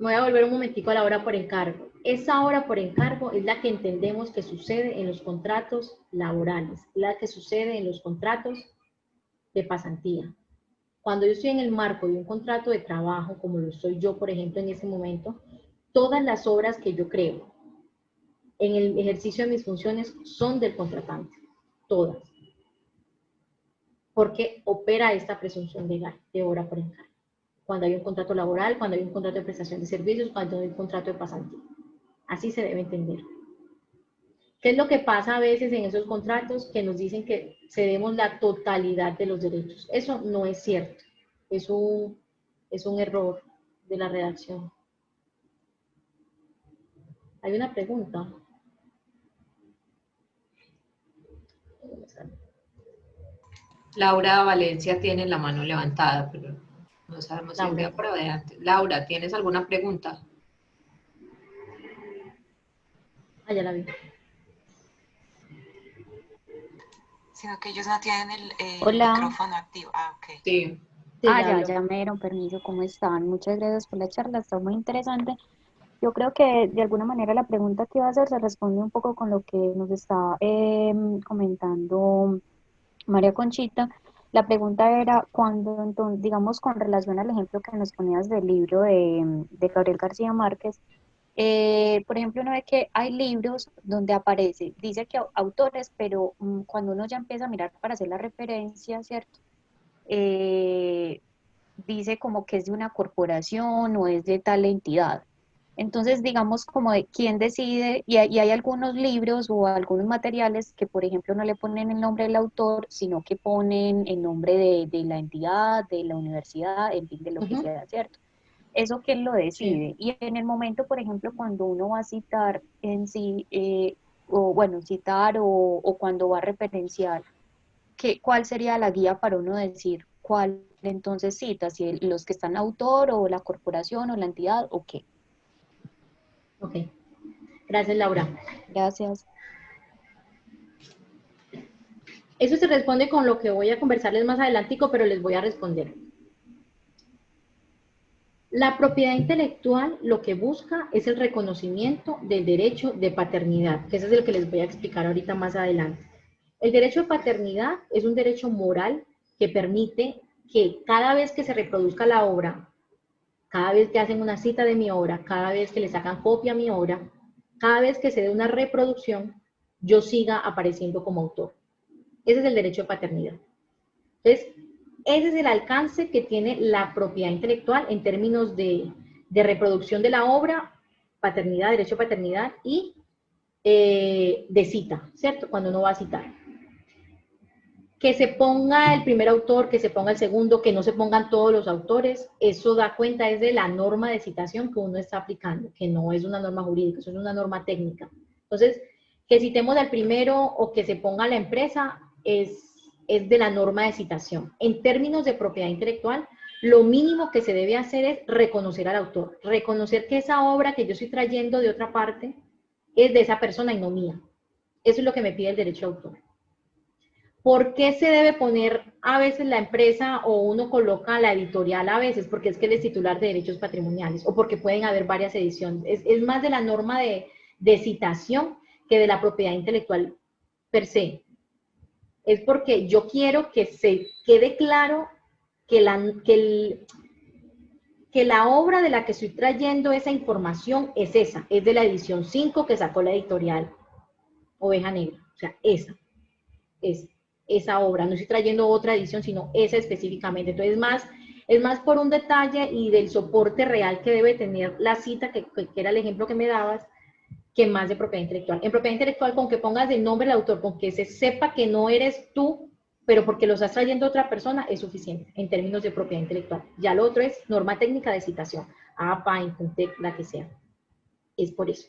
Me voy a volver un momentico a la hora por encargo. Esa hora por encargo es la que entendemos que sucede en los contratos laborales, la que sucede en los contratos de pasantía. Cuando yo estoy en el marco de un contrato de trabajo, como lo estoy yo, por ejemplo, en ese momento, todas las horas que yo creo en el ejercicio de mis funciones son del contratante, todas, porque opera esta presunción legal de hora por encargo. Cuando hay un contrato laboral, cuando hay un contrato de prestación de servicios, cuando hay un contrato de pasantía. Así se debe entender. ¿Qué es lo que pasa a veces en esos contratos? Que nos dicen que cedemos la totalidad de los derechos. Eso no es cierto. Es un error de la redacción. Hay una pregunta. Laura Valencia tiene la mano levantada, pero no sabemos si es de Laura. ahora o de antes. Laura, ¿tienes alguna pregunta? Ah, ya la vi. Sino que ellos no tienen el Hola. micrófono activo. Ah, ok. Sí. Sí, Ya me dieron permiso. ¿Cómo están? Muchas gracias por la charla, está muy interesante. Yo creo que de alguna manera la pregunta que iba a hacer se responde un poco con lo que nos está comentando María Conchita. La pregunta era cuando, entonces, digamos, con relación al ejemplo que nos ponías del libro de Gabriel García Márquez, por ejemplo, uno ve que hay libros donde aparece, dice que autores, pero cuando uno ya empieza a mirar para hacer la referencia, ¿cierto? eh, Dice como que es de una corporación o es de tal entidad. Entonces, digamos, como de quién decide, y hay algunos libros o algunos materiales que, por ejemplo, no le ponen el nombre del autor, sino que ponen el nombre de la entidad, de la universidad, en fin, de lo que sea, ¿cierto? Eso quién lo decide. Sí. Y en el momento, por ejemplo, cuando uno va a citar en sí, o bueno, citar o cuando va a referenciar, ¿cuál sería la guía para uno decir cuál entonces cita? Si los que están autor o la corporación o la entidad o qué. Ok. Gracias, Laura. Gracias. Eso se responde con lo que voy a conversarles más adelantico, pero les voy a responder. La propiedad intelectual lo que busca es el reconocimiento del derecho de paternidad, que ese es el que les voy a explicar ahorita más adelante. El derecho de paternidad es un derecho moral que permite que cada vez que se reproduzca la obra, cada vez que hacen una cita de mi obra, cada vez que le sacan copia a mi obra, cada vez que se dé una reproducción, yo siga apareciendo como autor. Ese es el derecho de paternidad. Entonces, ese es el alcance que tiene la propiedad intelectual en términos de reproducción de la obra, paternidad, derecho de paternidad y de cita, ¿cierto? Cuando uno va a citar. Que se ponga el primer autor, que se ponga el segundo, que no se pongan todos los autores, eso da cuenta es de la norma de citación que uno está aplicando, que no es una norma jurídica, eso es una norma técnica. Entonces, que citemos al primero o que se ponga la empresa es de la norma de citación. En términos de propiedad intelectual, lo mínimo que se debe hacer es reconocer al autor, reconocer que esa obra que yo estoy trayendo de otra parte es de esa persona y no mía. Eso es lo que me pide el derecho de autor. ¿Por qué se debe poner a veces la empresa o uno coloca la editorial a veces? Porque es que él es titular de derechos patrimoniales o porque pueden haber varias ediciones. Es más de la norma de citación que de la propiedad intelectual per se. Es porque yo quiero que se quede claro que la obra de la que estoy trayendo esa información es esa, es de la edición 5 que sacó la editorial Oveja Negra. O sea, esa obra, no estoy trayendo otra edición, sino esa específicamente. Entonces, es más por un detalle y del soporte real que debe tener la cita, que era el ejemplo que me dabas, que más de propiedad intelectual. En propiedad intelectual, con que pongas el nombre del autor, con que se sepa que no eres tú, pero porque lo estás trayendo otra persona, es suficiente en términos de propiedad intelectual. Ya lo otro es norma técnica de citación, APA, Incontec, la que sea. Es por eso.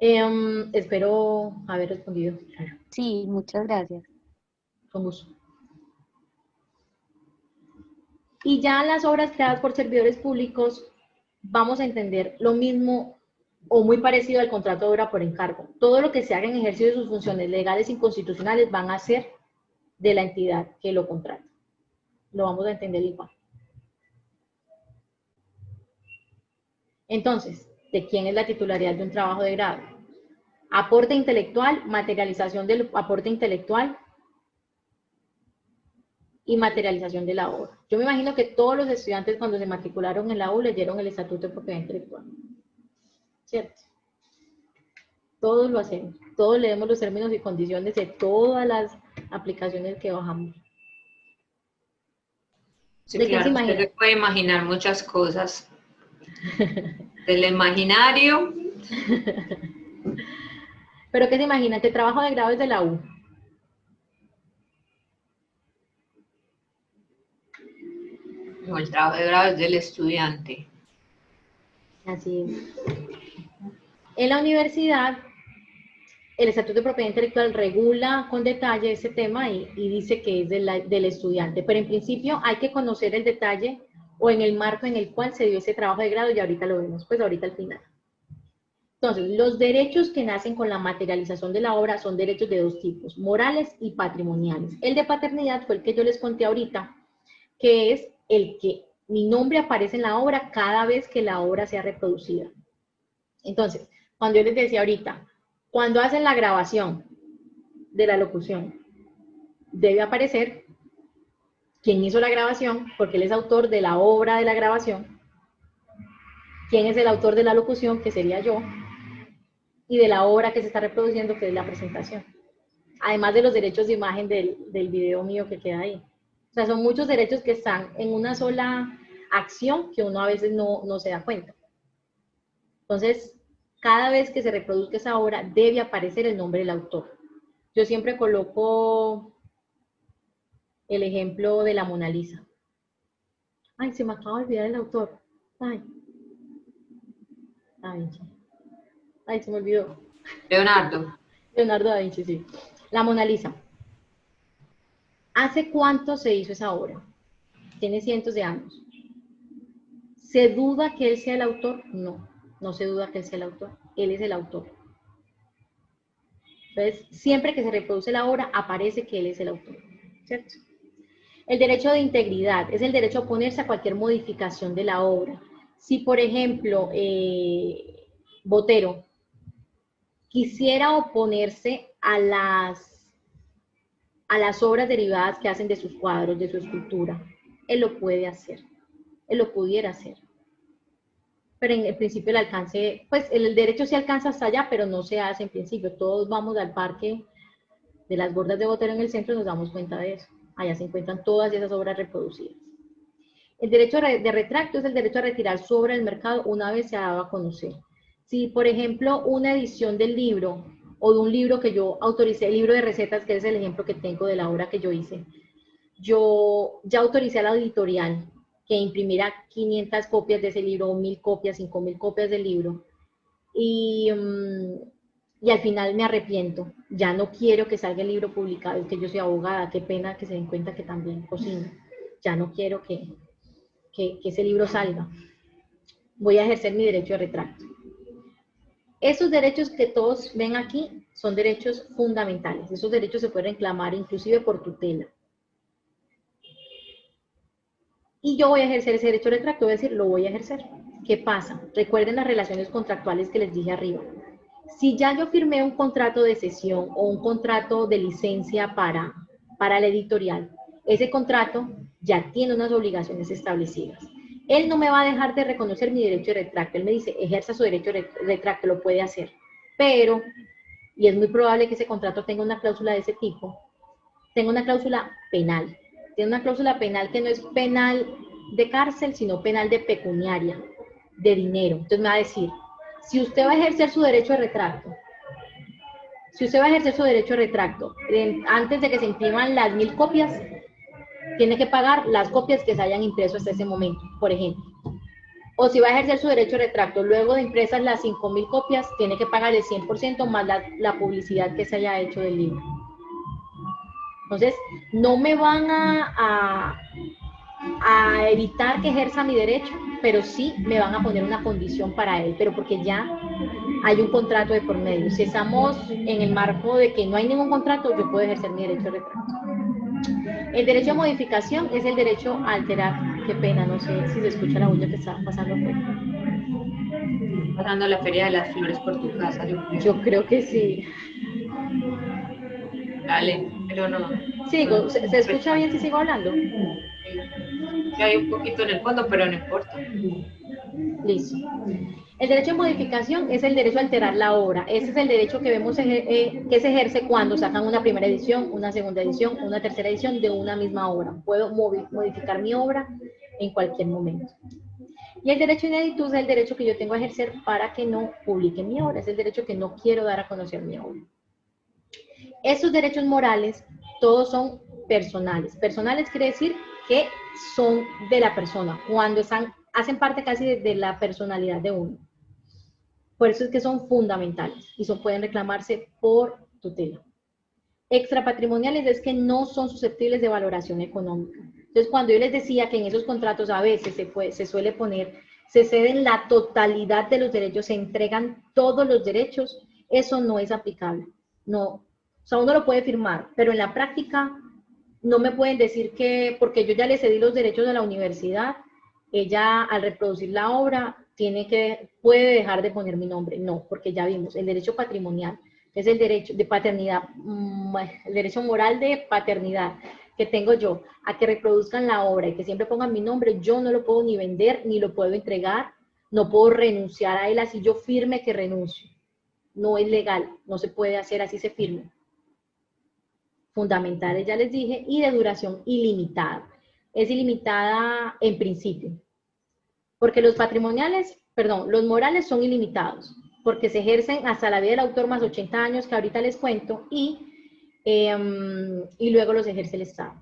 Espero haber respondido. Sí, muchas gracias. Con gusto. Y ya las obras creadas por servidores públicos, vamos a entender lo mismo o muy parecido al contrato de obra por encargo. Todo lo que se haga en ejercicio de sus funciones legales y constitucionales van a ser de la entidad que lo contrata. Lo vamos a entender igual. Entonces, ¿de quién es la titularidad de un trabajo de grado? Aporte intelectual, materialización del aporte intelectual y materialización de la obra. Yo me imagino que todos los estudiantes cuando se matricularon en la U leyeron el Estatuto de Propiedad Intelectual. ¿Cierto? Todos lo hacemos. Todos leemos los términos y condiciones de todas las aplicaciones que bajamos. Sí, ¿De quién se claro, usted imagina? se puede imaginar muchas cosas. Del imaginario. ¿Pero qué se imagina? ¿Que trabajo de grado es de la U? No, el trabajo de grado es del estudiante. Así es. En la universidad, el Estatuto de Propiedad Intelectual regula con detalle ese tema y dice que es del estudiante, pero en principio hay que conocer el detalle o en el marco en el cual se dio ese trabajo de grado y ahorita lo vemos, pues ahorita al final. Entonces, los derechos que nacen con la materialización de la obra son derechos de dos tipos, morales y patrimoniales. El de paternidad fue el que yo les conté ahorita, que es el que mi nombre aparece en la obra cada vez que la obra sea reproducida. Entonces, cuando yo les decía ahorita, cuando hacen la grabación de la locución, debe aparecer quién hizo la grabación, porque él es autor de la obra de la grabación, quién es el autor de la locución, que sería yo, y de la obra que se está reproduciendo, que es la presentación. Además de los derechos de imagen del video mío que queda ahí. O sea, son muchos derechos que están en una sola acción que uno a veces no se da cuenta. Entonces, cada vez que se reproduzca esa obra, debe aparecer el nombre del autor. Yo siempre coloco el ejemplo de la Mona Lisa. Ay, se me acaba de olvidar el autor. Ay, Da Vinci. Ay, se me olvidó. Leonardo. Leonardo da Vinci, sí. La Mona Lisa. ¿Hace cuánto se hizo esa obra? Tiene cientos de años. ¿Se duda que él sea el autor? No, no se duda que él sea el autor. Él es el autor. Entonces, siempre que se reproduce la obra, aparece que él es el autor. ¿Cierto? El derecho de integridad es el derecho a oponerse a cualquier modificación de la obra. Si, por ejemplo, Botero quisiera oponerse a las obras derivadas que hacen de sus cuadros, de su escultura, él lo puede hacer, él lo pudiera hacer. Pero en el principio el alcance, pues el derecho sí alcanza hasta allá, pero no se hace en principio. Todos vamos al parque de las Bordas de Botero en el centro y nos damos cuenta de eso. Allá se encuentran todas esas obras reproducidas. El derecho de retracto es el derecho a retirar su obra del mercado una vez se ha dado a conocer. Si, por ejemplo, una edición del libro o de un libro que yo autoricé, el libro de recetas, que es el ejemplo que tengo de la obra que yo hice, yo ya autoricé a la editorial que imprimiera 500 copias de ese libro, o 1000 copias, 5000 copias del libro, y al final me arrepiento, ya no quiero que salga el libro publicado, es que yo soy abogada, qué pena que se den cuenta que también cocino, ya no quiero que ese libro salga, voy a ejercer mi derecho de retracto. Esos derechos que todos ven aquí son derechos fundamentales, esos derechos se pueden reclamar inclusive por tutela. Y yo voy a ejercer ese derecho de retracto, voy a decir, lo voy a ejercer. ¿Qué pasa? Recuerden las relaciones contractuales que les dije arriba. Si ya yo firmé un contrato de cesión o un contrato de licencia para la editorial, ese contrato ya tiene unas obligaciones establecidas. Él no me va a dejar de reconocer mi derecho de retracto. Él me dice, ejerza su derecho de retracto, lo puede hacer. Pero, y es muy probable que ese contrato tenga una cláusula de ese tipo, tenga una cláusula penal. Tiene una cláusula penal que no es penal de cárcel, sino penal de pecuniaria, de dinero. Entonces me va a decir, si usted va a ejercer su derecho de retracto, antes de que se impriman las 1000 copias, tiene que pagar las copias que se hayan impreso hasta ese momento, por ejemplo. O si va a ejercer su derecho de retracto, luego de impresas las 5000 copias, tiene que pagar el 100% más la publicidad que se haya hecho del libro. Entonces, no me van a evitar que ejerza mi derecho, pero sí me van a poner una condición para él, pero porque ya hay un contrato de por medio. Si estamos en el marco de que no hay ningún contrato, yo puedo ejercer mi derecho de retracto. El derecho a modificación es el derecho a alterar. Qué pena, no sé si se escucha la bulla que está pasando afuera. pasando la Feria de las Flores por tu casa, yo creo. Yo creo que sí. Dale, pero no. Sigo, ¿se escucha bien si sigo hablando? Ya hay un poquito en el fondo, pero no importa. Listo. El derecho de modificación es el derecho a alterar la obra. Ese es el derecho que vemos que se ejerce cuando sacan una primera edición, una segunda edición, una tercera edición de una misma obra. Puedo modificar mi obra en cualquier momento. Y el derecho de ineditud es el derecho que yo tengo a ejercer para que no publiquen mi obra. Es el derecho que no quiero dar a conocer mi obra. Estos derechos morales, todos son personales. Personales quiere decir que son de la persona, cuando hacen parte casi de la personalidad de uno. Por eso es que son fundamentales y pueden reclamarse por tutela. Extrapatrimoniales es que no son susceptibles de valoración económica. Entonces, cuando yo les decía que en esos contratos a veces se suele poner, se ceden la totalidad de los derechos, se entregan todos los derechos, eso no es aplicable. No, o sea, uno lo puede firmar, pero en la práctica no me pueden decir que, porque yo ya le cedí los derechos de la universidad, ella al reproducir la obra puede dejar de poner mi nombre. No, porque ya vimos, el derecho patrimonial es el derecho de paternidad, el derecho moral de paternidad que tengo yo, a que reproduzcan la obra y que siempre pongan mi nombre. Yo no lo puedo ni vender, ni lo puedo entregar, no puedo renunciar a él así yo firme que renuncio. No es legal, no se puede hacer así se firme. Fundamentales, ya les dije, y de duración ilimitada. Es ilimitada en principio, porque los morales son ilimitados, porque se ejercen hasta la vida del autor más 80 años, que ahorita les cuento, y luego los ejerce el Estado.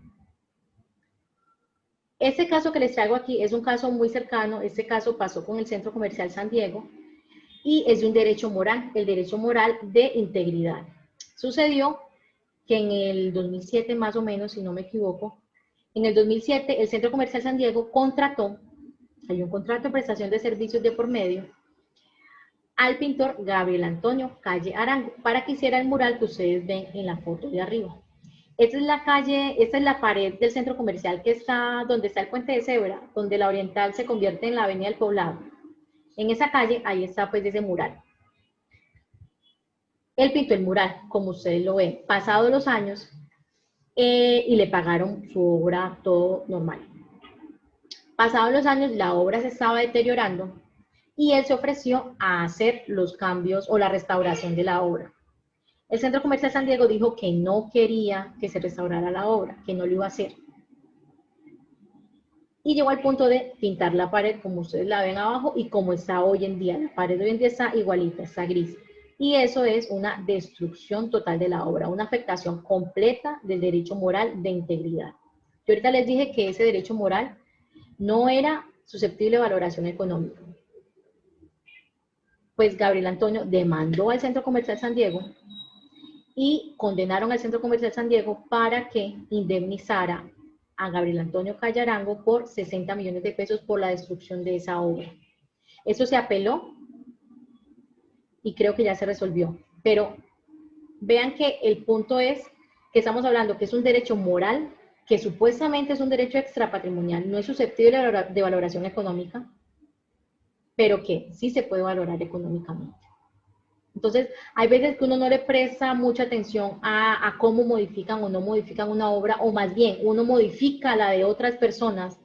Este caso que les traigo aquí es un caso muy cercano. Este caso pasó con el Centro Comercial San Diego, y es de un derecho moral, el derecho moral de integridad. Sucedió que en el 2007 más o menos, si no me equivoco, en el 2007 el Centro Comercial San Diego hay un contrato de prestación de servicios de por medio, al pintor Gabriel Antonio Calle Arango, para que hiciera el mural que ustedes ven en la foto de arriba. Esta es la pared del centro comercial que está donde está el puente de cebra, donde la Oriental se convierte en la Avenida del Poblado. En esa calle, ahí está pues ese mural. Él pintó el mural, como ustedes lo ven, pasados los años, y le pagaron su obra, todo normal. Pasados los años, la obra se estaba deteriorando y él se ofreció a hacer los cambios o la restauración de la obra. El Centro Comercial San Diego dijo que no quería que se restaurara la obra, que no lo iba a hacer. Y llegó al punto de pintar la pared, como ustedes la ven abajo, y como está hoy en día. La pared hoy en día está igualita, está gris. Y eso es una destrucción total de la obra, una afectación completa del derecho moral de integridad. Yo ahorita les dije que ese derecho moral no era susceptible de valoración económica. Pues Gabriel Antonio demandó al Centro Comercial San Diego y condenaron al Centro Comercial San Diego para que indemnizara a Gabriel Antonio Calle Arango por 60 millones de pesos por la destrucción de esa obra. Eso se apeló y creo que ya se resolvió. Pero vean que el punto es que estamos hablando que es un derecho moral, que supuestamente es un derecho extrapatrimonial, no es susceptible de valoración económica, pero que sí se puede valorar económicamente. Entonces, hay veces que uno no le presta mucha atención a cómo modifican o no modifican una obra, o más bien, uno modifica la de otras personas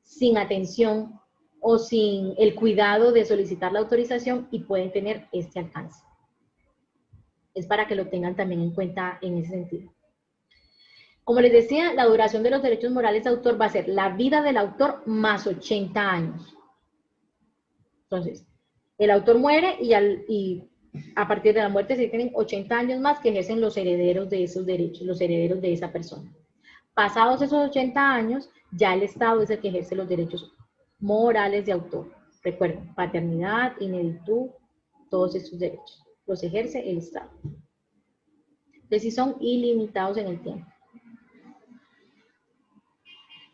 sin atención o sin el cuidado de solicitar la autorización y pueden tener este alcance. Es para que lo tengan también en cuenta en ese sentido. Como les decía, la duración de los derechos morales de autor va a ser la vida del autor más 80 años. Entonces, el autor muere y a partir de la muerte se tienen 80 años más que ejercen los herederos de esos derechos, los herederos de esa persona. Pasados esos 80 años, ya el Estado es el que ejerce los derechos morales de autor. Recuerden, paternidad, ineditud, todos estos derechos. Los ejerce el Estado. Entonces, sí son ilimitados en el tiempo.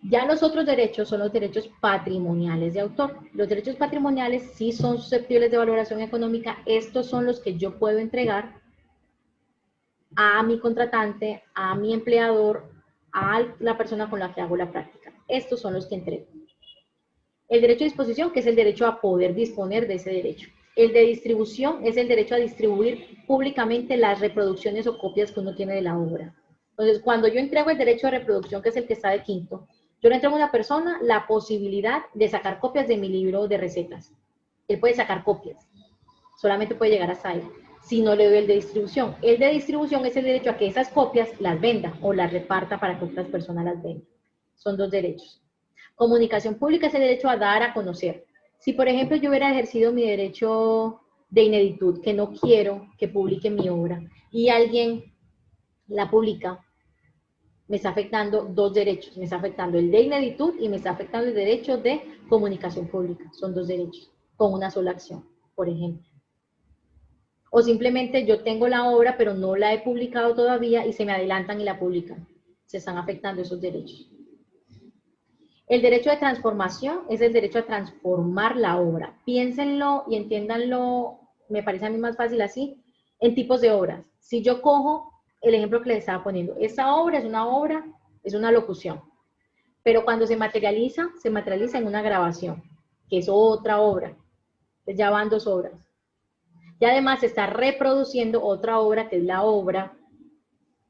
Ya los otros derechos son los derechos patrimoniales de autor. Los derechos patrimoniales sí son susceptibles de valoración económica. Estos son los que yo puedo entregar a mi contratante, a mi empleador, a la persona con la que hago la práctica. Estos son los que entrego. El derecho de disposición, que es el derecho a poder disponer de ese derecho. El de distribución es el derecho a distribuir públicamente las reproducciones o copias que uno tiene de la obra. Entonces, cuando yo entrego el derecho de reproducción, que es el que está de quinto, yo le entrego a una persona la posibilidad de sacar copias de mi libro de recetas. Él puede sacar copias, solamente puede llegar hasta ahí. Si no le doy el de distribución. El de distribución es el derecho a que esas copias las venda o las reparta para que otras personas las vendan. Son dos derechos. Comunicación pública es el derecho a dar a conocer. Si, por ejemplo, yo hubiera ejercido mi derecho de ineditud, que no quiero que publique mi obra, y alguien la publica, me está afectando dos derechos. Me está afectando el de ineditud y me está afectando el derecho de comunicación pública. Son dos derechos, con una sola acción, por ejemplo. O simplemente yo tengo la obra, pero no la he publicado todavía y se me adelantan y la publican. Se están afectando esos derechos. El derecho de transformación es el derecho a transformar la obra. Piénsenlo y entiéndanlo, me parece a mí más fácil así, en tipos de obras. Si yo cojo el ejemplo que les estaba poniendo, esta obra, es una locución. Pero cuando se materializa en una grabación, que es otra obra. Entonces ya van dos obras. Y además se está reproduciendo otra obra, que es la obra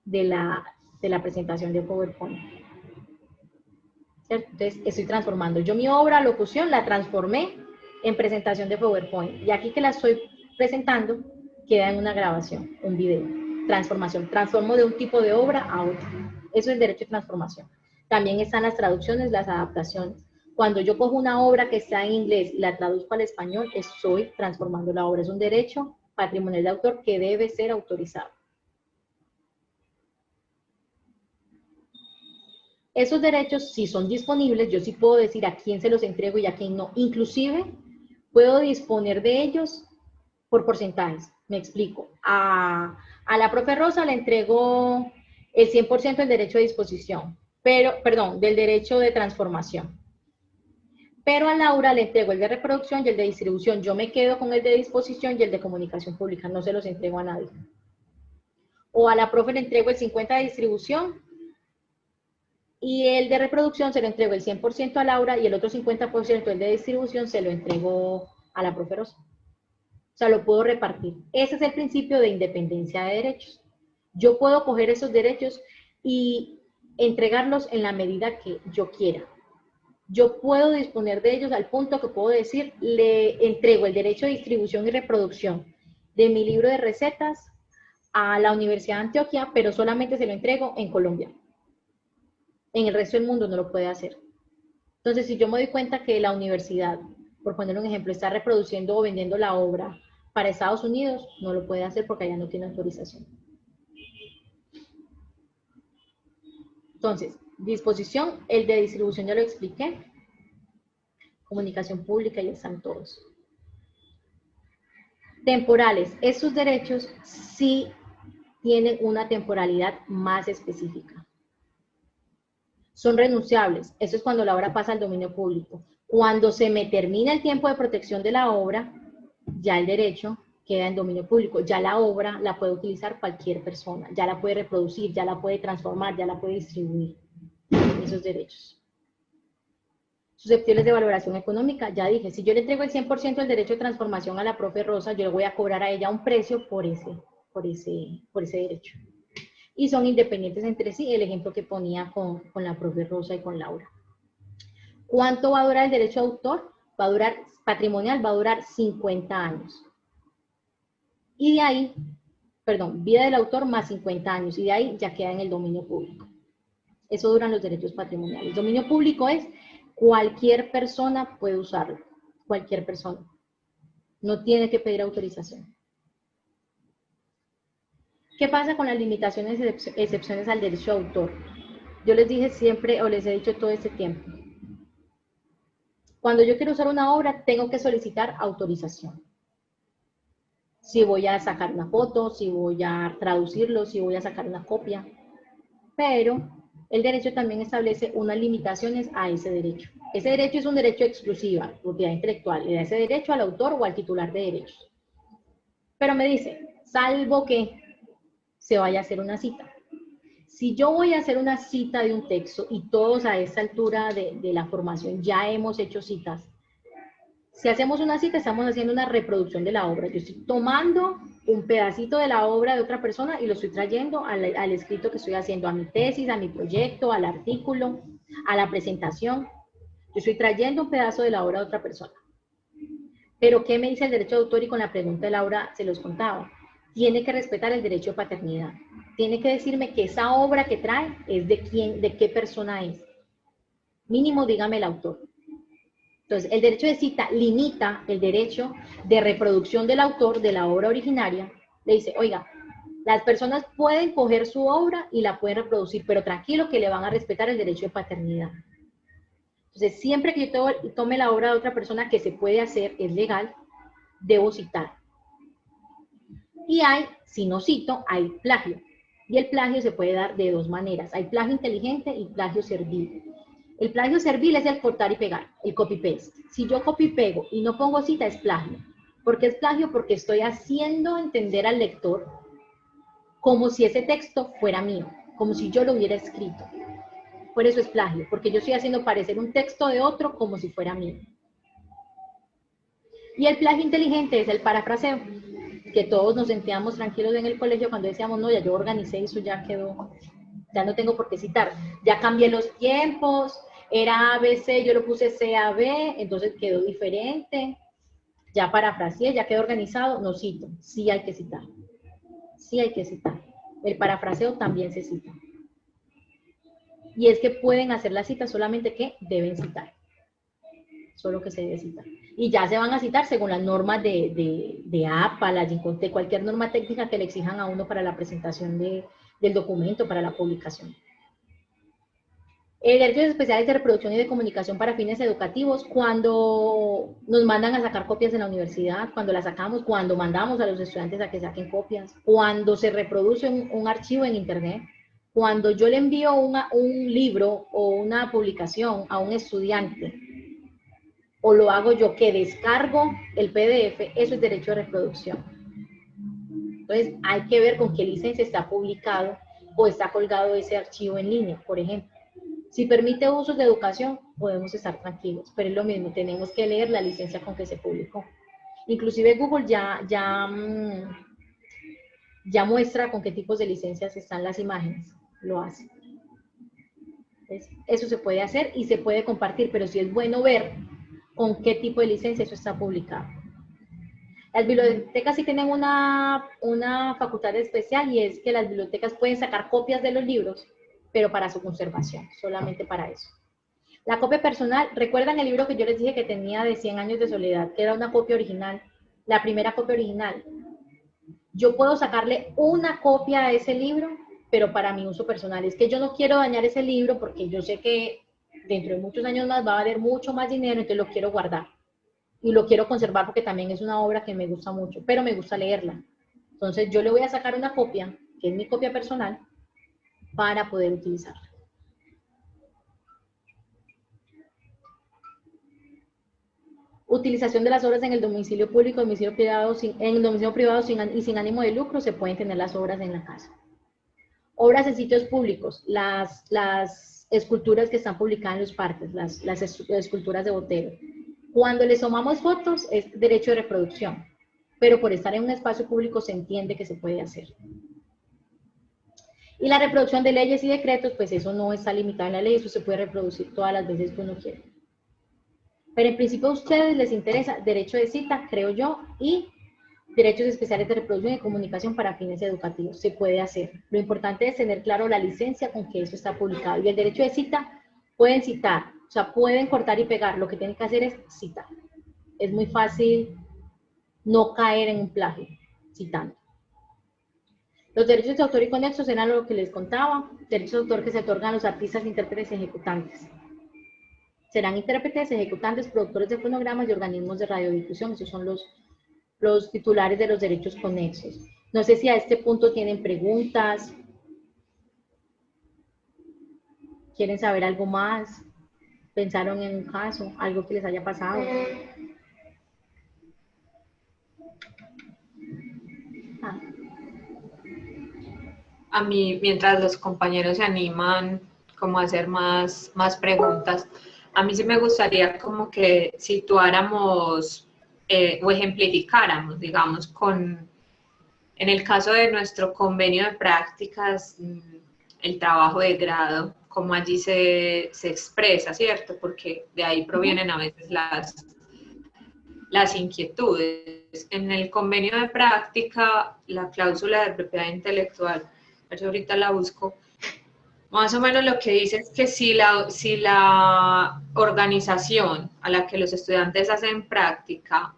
de la presentación de PowerPoint. ¿Cierto? Entonces, estoy transformando. Yo mi obra, locución, la transformé en presentación de PowerPoint. Y aquí que la estoy presentando, queda en una grabación, un video. Transformación. Transformo de un tipo de obra a otro. Eso es el derecho de transformación. También están las traducciones, las adaptaciones. Cuando yo cojo una obra que está en inglés y la traduzco al español, estoy transformando la obra. Es un derecho patrimonial de autor que debe ser autorizado. Esos derechos, si son disponibles, yo sí puedo decir a quién se los entrego y a quién no. Inclusive, puedo disponer de ellos por porcentajes. Me explico. A la profe Rosa le entrego el 100% del derecho de disposición, del derecho de transformación. Pero a Laura le entrego el de reproducción y el de distribución. Yo me quedo con el de disposición y el de comunicación pública. No se los entrego a nadie. O a la profe le entrego el 50% de distribución y el de reproducción se lo entrego el 100% a Laura y el otro 50% el de distribución se lo entrego a la profe Rosa. O sea, lo puedo repartir. Ese es el principio de independencia de derechos. Yo puedo coger esos derechos y entregarlos en la medida que yo quiera. Yo puedo disponer de ellos al punto que puedo decir, le entrego el derecho de distribución y reproducción de mi libro de recetas a la Universidad de Antioquia, pero solamente se lo entrego en Colombia. En el resto del mundo no lo puede hacer. Entonces, si yo me doy cuenta que la universidad, por poner un ejemplo, está reproduciendo o vendiendo la obra para Estados Unidos, no lo puede hacer porque allá no tiene autorización. Entonces, disposición, el de distribución ya lo expliqué. Comunicación pública, ya están todos. Temporales, estos derechos sí tienen una temporalidad más específica. Son renunciables, eso es cuando la obra pasa al dominio público. Cuando se me termina el tiempo de protección de la obra, ya el derecho queda en dominio público, ya la obra la puede utilizar cualquier persona, ya la puede reproducir, ya la puede transformar, ya la puede distribuir, esos derechos. Susceptibles de valoración económica, ya dije, si yo le entrego el 100% del derecho de transformación a la profe Rosa, yo le voy a cobrar a ella un precio por ese derecho. Y son independientes entre sí, el ejemplo que ponía con la profe Rosa y con Laura. ¿Cuánto va a durar el derecho de autor? Va a durar, patrimonial, va a durar 50 años. Y de ahí, vida del autor más 50 años, y de ahí ya queda en el dominio público. Eso duran los derechos patrimoniales. Dominio público es cualquier persona puede usarlo, cualquier persona. No tiene que pedir autorización. ¿Qué pasa con las limitaciones y excepciones al derecho de autor? Yo les dije siempre, o les he dicho todo este tiempo, cuando yo quiero usar una obra, tengo que solicitar autorización. Si voy a sacar una foto, si voy a traducirlo, si voy a sacar una copia. Pero el derecho también establece unas limitaciones a ese derecho. Ese derecho es un derecho exclusivo, propiedad intelectual, le da ese derecho al autor o al titular de derechos. Pero me dice, salvo que se vaya a hacer una cita. Si yo voy a hacer una cita de un texto, y todos a esta altura de la formación ya hemos hecho citas, Si hacemos una cita, estamos haciendo una reproducción de la obra. Yo estoy tomando un pedacito de la obra de otra persona y lo estoy trayendo al escrito que estoy haciendo, a mi tesis, a mi proyecto, al artículo, a la presentación. Yo estoy trayendo un pedazo de la obra de otra persona. Pero, ¿qué me dice el derecho de autor? Y con la pregunta de Laura se los contaba. Tiene que respetar el derecho de paternidad. Tiene que decirme que esa obra que trae es de quién, de qué persona es. Mínimo, dígame el autor. Entonces, el derecho de cita limita el derecho de reproducción del autor de la obra originaria. Le dice, oiga, las personas pueden coger su obra y la pueden reproducir, pero tranquilo que le van a respetar el derecho de paternidad. Entonces, siempre que yo tome la obra de otra persona, que se puede hacer, es legal, debo citar. Y si no cito, hay plagio. Y el plagio se puede dar de dos maneras. Hay plagio inteligente y plagio servil. El plagio servil es el cortar y pegar, el copy-paste. Si yo copy y pego y no pongo cita, es plagio. ¿Por qué es plagio? Porque estoy haciendo entender al lector como si ese texto fuera mío, como si yo lo hubiera escrito. Por eso es plagio, porque yo estoy haciendo parecer un texto de otro como si fuera mío. Y el plagio inteligente es el parafraseo, que todos nos sentíamos tranquilos en el colegio cuando decíamos, no, ya yo organicé eso, ya quedó, ya no tengo por qué citar, ya cambié los tiempos, era ABC, yo lo puse CAB, entonces quedó diferente, ya parafraseé, ya quedó organizado, no cito, sí hay que citar, sí hay que citar. El parafraseo también se cita. Y es que pueden hacer la cita, solamente que deben citar. Solo que se debe citar. Y ya se van a citar según las normas de APA, de cualquier norma técnica que le exijan a uno para la presentación del documento, para la publicación. Derechos especiales de reproducción y de comunicación para fines educativos, cuando nos mandan a sacar copias en la universidad, cuando las sacamos, cuando mandamos a los estudiantes a que saquen copias, cuando se reproduce un archivo en internet, cuando yo le envío un libro o una publicación a un estudiante, o lo hago yo que descargo el PDF, eso es derecho de reproducción. Entonces, hay que ver con qué licencia está publicado o está colgado ese archivo en línea, por ejemplo. Si permite usos de educación, podemos estar tranquilos, pero es lo mismo, tenemos que leer la licencia con que se publicó. Inclusive Google ya muestra con qué tipos de licencias están las imágenes, lo hace. Entonces, eso se puede hacer y se puede compartir, pero sí es bueno ver con qué tipo de licencia eso está publicado. Las bibliotecas sí tienen una facultad especial, y es que las bibliotecas pueden sacar copias de los libros, pero para su conservación, solamente para eso. La copia personal, ¿recuerdan el libro que yo les dije que tenía de 100 años de soledad, que era una copia original? La primera copia original. Yo puedo sacarle una copia a ese libro, pero para mi uso personal. Es que yo no quiero dañar ese libro porque yo sé que dentro de muchos años más va a valer mucho más dinero, entonces lo quiero guardar. Y lo quiero conservar porque también es una obra que me gusta mucho, pero me gusta leerla. Entonces yo le voy a sacar una copia, que es mi copia personal, para poder utilizarla. Utilización de las obras en el domicilio público, domicilio privado, en el domicilio privado y sin ánimo de lucro, se pueden tener las obras en la casa. Obras en sitios públicos, las esculturas que están publicadas en los parques, las esculturas de Botero. Cuando les tomamos fotos es derecho de reproducción, pero por estar en un espacio público se entiende que se puede hacer. Y la reproducción de leyes y decretos, pues eso no está limitado en la ley, eso se puede reproducir todas las veces que uno quiera. Pero en principio a ustedes les interesa derecho de cita, creo yo, y derechos especiales de reproducción y comunicación para fines educativos. Se puede hacer. Lo importante es tener claro la licencia con que eso está publicado. Y el derecho de cita, pueden citar, o sea, pueden cortar y pegar. Lo que tienen que hacer es citar. Es muy fácil no caer en un plagio citando. Los derechos de autor y conexos eran lo que les contaba. Derechos de autor que se otorgan a los artistas, intérpretes y ejecutantes. Serán intérpretes, ejecutantes, productores de fonogramas y organismos de radiodifusión. Esos son los titulares de los derechos conexos. No sé si a este punto tienen preguntas. ¿Quieren saber algo más? ¿Pensaron en un caso? ¿Algo que les haya pasado? A mí, mientras los compañeros se animan como a hacer más preguntas, a mí sí me gustaría como que situáramos o ejemplificáramos, digamos, en el caso de nuestro convenio de prácticas, el trabajo de grado, cómo allí se expresa, ¿cierto? Porque de ahí provienen a veces las inquietudes. En el convenio de práctica, la cláusula de propiedad intelectual, a ver si ahorita la busco, más o menos lo que dice es que si la organización a la que los estudiantes hacen práctica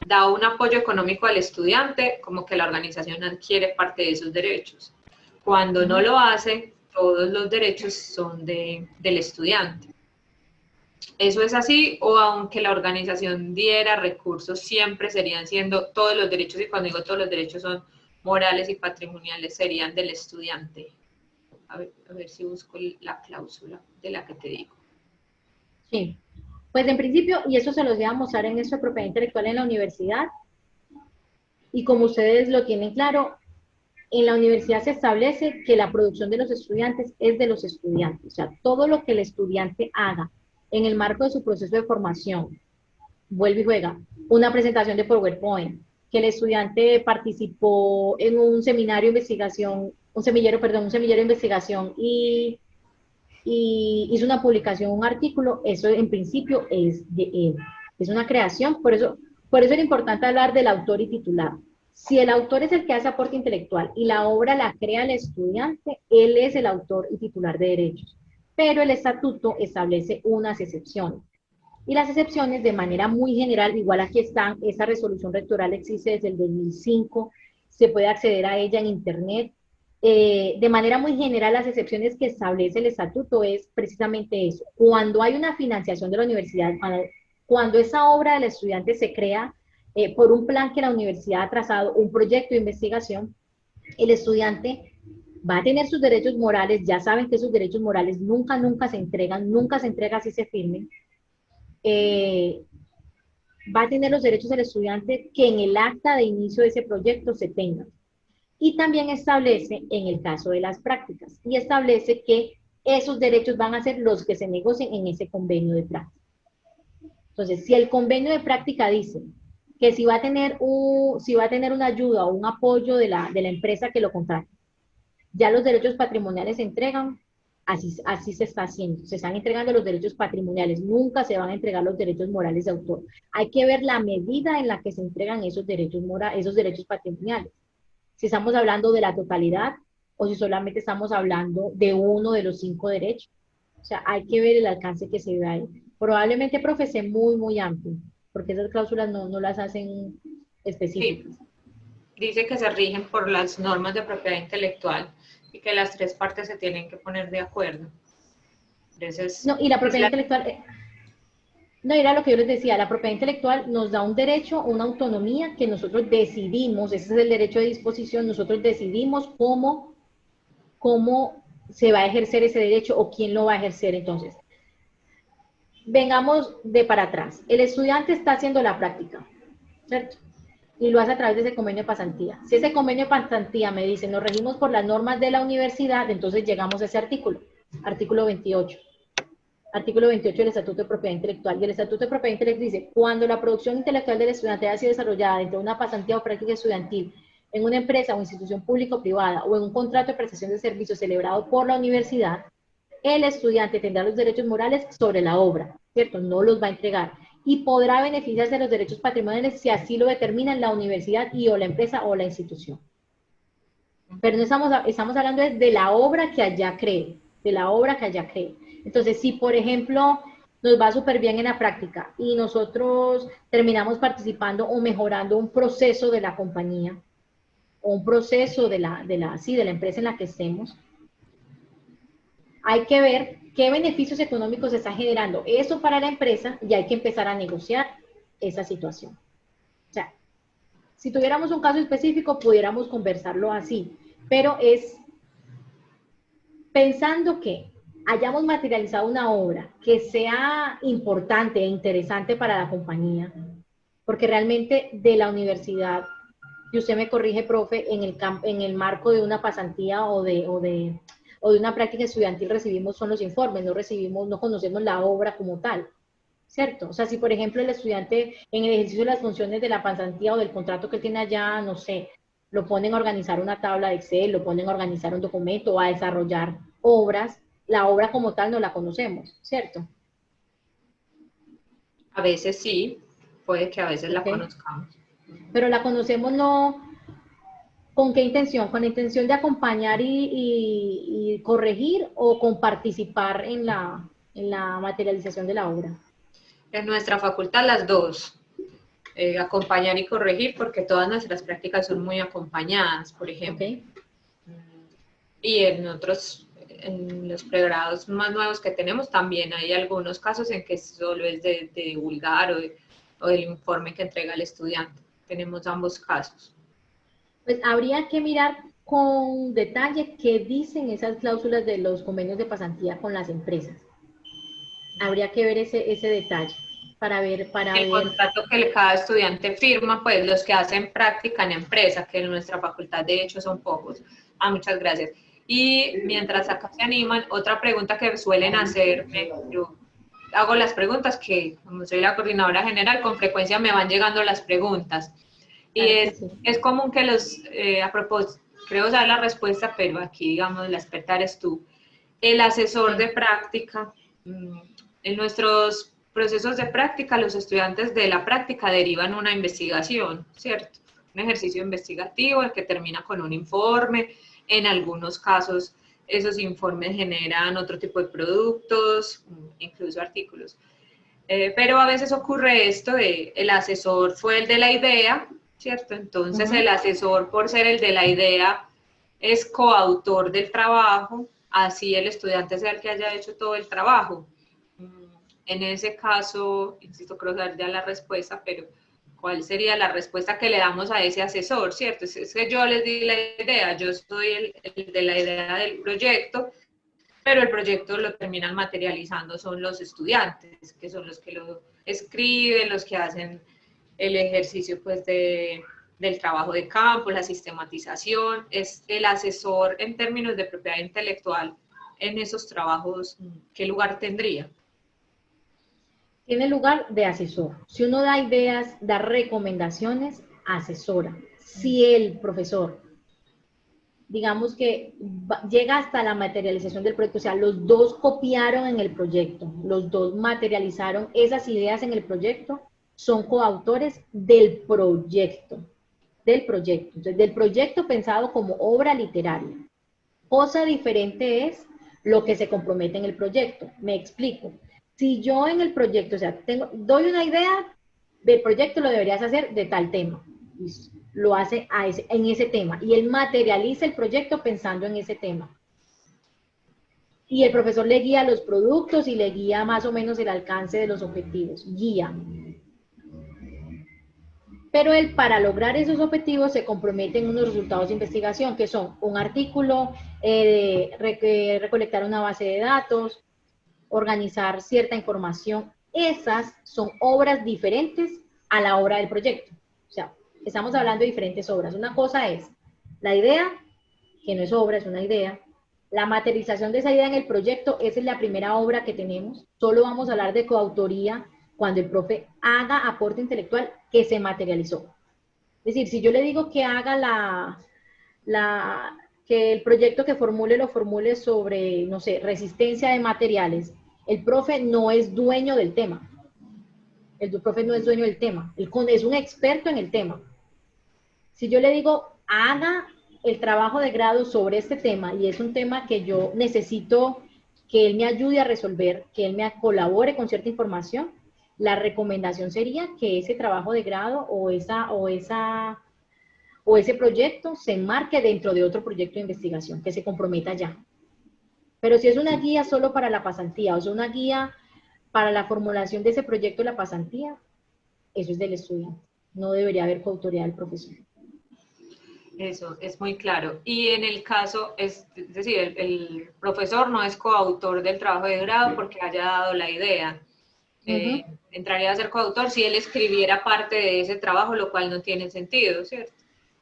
da un apoyo económico al estudiante, como que la organización adquiere parte de esos derechos. Cuando no lo hace, todos los derechos son del estudiante. ¿Eso es así? O aunque la organización diera recursos, siempre serían siendo todos los derechos, y cuando digo todos los derechos son morales y patrimoniales, serían del estudiante. A ver si busco la cláusula de la que te digo. Sí, pues en principio, y eso se los voy a mostrar en esto de propiedad intelectual en la universidad, y como ustedes lo tienen claro, en la universidad se establece que la producción de los estudiantes es de los estudiantes, o sea, todo lo que el estudiante haga en el marco de su proceso de formación, vuelve y juega, una presentación de PowerPoint, que el estudiante participó en un seminario de investigación, un semillero de investigación y hizo una publicación, un artículo, eso en principio es de él, es una creación, por eso era importante hablar del autor y titular. Si el autor es el que hace aporte intelectual y la obra la crea el estudiante, él es el autor y titular de derechos. Pero el estatuto establece unas excepciones. Y las excepciones, de manera muy general, igual aquí están, esa resolución rectoral existe desde el 2005, se puede acceder a ella en internet. De manera muy general, las excepciones que establece el estatuto es precisamente eso. Cuando hay una financiación de la universidad, cuando esa obra del estudiante se crea por un plan que la universidad ha trazado, un proyecto de investigación, el estudiante va a tener sus derechos morales, ya saben que sus derechos morales nunca se entregan, nunca se entrega si se firmen, va a tener los derechos del estudiante que en el acta de inicio de ese proyecto se tengan. Y también establece, en el caso de las prácticas, y establece que esos derechos van a ser los que se negocien en ese convenio de práctica. Entonces, si el convenio de práctica dice que si va a tener una ayuda o un apoyo de la empresa que lo contrata, ya los derechos patrimoniales se entregan, así se está haciendo, se están entregando los derechos patrimoniales, nunca se van a entregar los derechos morales de autor. Hay que ver la medida en la que se entregan esos derechos patrimoniales. Si estamos hablando de la totalidad o si solamente estamos hablando de uno de los 5 derechos. O sea, hay que ver el alcance que se da ahí. Probablemente, profe, sea muy amplio, porque esas cláusulas no las hacen específicas. Sí. Dice que se rigen por las normas de propiedad intelectual y que las 3 partes se tienen que poner de acuerdo. Entonces, no, y la propiedad intelectual, no, era lo que yo les decía, la propiedad intelectual nos da un derecho, una autonomía que nosotros decidimos, ese es el derecho de disposición, nosotros decidimos cómo se va a ejercer ese derecho o quién lo va a ejercer. Entonces, vengamos de para atrás. El estudiante está haciendo la práctica, ¿cierto? Y lo hace a través de ese convenio de pasantía. Si ese convenio de pasantía me dice, nos regimos por las normas de la universidad, entonces llegamos a ese artículo 28. Artículo 28 del Estatuto de Propiedad Intelectual. Y el Estatuto de Propiedad Intelectual dice, cuando la producción intelectual del estudiante haya sido desarrollada dentro de una pasantía o práctica estudiantil en una empresa o institución pública o privada o en un contrato de prestación de servicios celebrado por la universidad, el estudiante tendrá los derechos morales sobre la obra, ¿cierto? No los va a entregar. Y podrá beneficiarse de los derechos patrimoniales si así lo determina la universidad y o la empresa o la institución. Pero no estamos hablando de la obra que allá cree, de la obra que allá cree. Entonces, si por ejemplo nos va súper bien en la práctica y nosotros terminamos participando o mejorando un proceso de la compañía o un proceso de la empresa en la que estemos, hay que ver qué beneficios económicos se está generando eso para la empresa y hay que empezar a negociar esa situación. O sea, si tuviéramos un caso específico, pudiéramos conversarlo así, pero es pensando que hayamos materializado una obra que sea importante e interesante para la compañía, porque realmente de la universidad, y usted me corrige, profe, en el marco de una pasantía o de o de una práctica estudiantil recibimos son los informes, no conocemos la obra como tal, ¿cierto? O sea, si por ejemplo el estudiante en el ejercicio de las funciones de la pasantía o del contrato que tiene allá, no sé, lo ponen a organizar una tabla de Excel, lo ponen a organizar un documento o a desarrollar obras, la obra como tal no la conocemos, ¿cierto? A veces sí, puede que a veces la Ok. conozcamos. Pero la conocemos no, ¿con qué intención? ¿Con la intención de acompañar y corregir o con participar en la materialización de la obra? En nuestra facultad las dos, acompañar y corregir, porque todas nuestras prácticas son muy acompañadas, por ejemplo. ¿Ok? Y en los pregrados más nuevos que tenemos, también hay algunos casos en que solo es de divulgar o del informe que entrega el estudiante. Tenemos ambos casos. Pues habría que mirar con detalle qué dicen esas cláusulas de los convenios de pasantía con las empresas. Habría que ver ese detalle para ver, El contrato que cada estudiante firma, pues los que hacen práctica en empresa, que en nuestra facultad de hecho son pocos. Muchas gracias. Y mientras acá se animan, otra pregunta que suelen hacerme, yo hago las preguntas que, como soy la coordinadora general, con frecuencia me van llegando las preguntas. Y es común que a propósito, creo saber la respuesta, pero aquí, digamos, la experta eres tú. El asesor de práctica, en nuestros procesos de práctica, los estudiantes de la práctica derivan una investigación, ¿cierto? Un ejercicio investigativo, el que termina con un informe. En algunos casos, esos informes generan otro tipo de productos, incluso artículos. Pero a veces ocurre esto de el asesor fue el de la idea, ¿cierto? Entonces el asesor, por ser el de la idea, es coautor del trabajo, así el estudiante sea el que haya hecho todo el trabajo. En ese caso, insisto, creo saber ya la respuesta, pero ¿cuál sería la respuesta que le damos a ese asesor, cierto? Es que yo les di la idea, yo soy el de la idea del proyecto, pero el proyecto lo terminan materializando son los estudiantes, que son los que lo escriben, los que hacen el ejercicio pues del trabajo de campo, la sistematización, es el asesor en términos de propiedad intelectual en esos trabajos, ¿qué lugar tendría? Tiene lugar de asesor. Si uno da ideas, da recomendaciones, asesora. Si el profesor, digamos que llega hasta la materialización del proyecto, o sea, los dos copiaron en el proyecto, los dos materializaron esas ideas en el proyecto, son coautores del proyecto. Entonces, del proyecto pensado como obra literaria. Cosa diferente es lo que se compromete en el proyecto. Me explico. Si yo en el proyecto, o sea, doy una idea del proyecto, lo deberías hacer de tal tema. Lo hace en ese tema. Y él materializa el proyecto pensando en ese tema. Y el profesor le guía los productos y le guía más o menos el alcance de los objetivos. Guía. Pero él, para lograr esos objetivos, se compromete en unos resultados de investigación, que son un artículo, recolectar una base de datos, organizar cierta información. Esas son obras diferentes a la obra del proyecto. O sea, estamos hablando de diferentes obras. Una cosa es la idea, que no es obra, es una idea. La materialización de esa idea en el proyecto, esa es la primera obra que tenemos. Solo vamos a hablar de coautoría cuando el profe haga aporte intelectual que se materializó. Es decir, si yo le digo que haga que el proyecto que formule lo formule sobre, no sé, resistencia de materiales, el profe no es dueño del tema. El profe no es dueño del tema. Es un experto en el tema. Si yo le digo, haga el trabajo de grado sobre este tema y es un tema que yo necesito que él me ayude a resolver, que él me colabore con cierta información, la recomendación sería que ese trabajo de grado o ese proyecto se enmarque dentro de otro proyecto de investigación, que se comprometa ya. Pero si es una guía solo para la pasantía o es una guía para la formulación de ese proyecto de la pasantía, eso es del estudiante. No debería haber coautoría del profesor. Eso es muy claro. Y en el caso, es decir, el profesor no es coautor del trabajo de grado porque haya dado la idea. Entraría a ser coautor si él escribiera parte de ese trabajo, lo cual no tiene sentido, ¿cierto?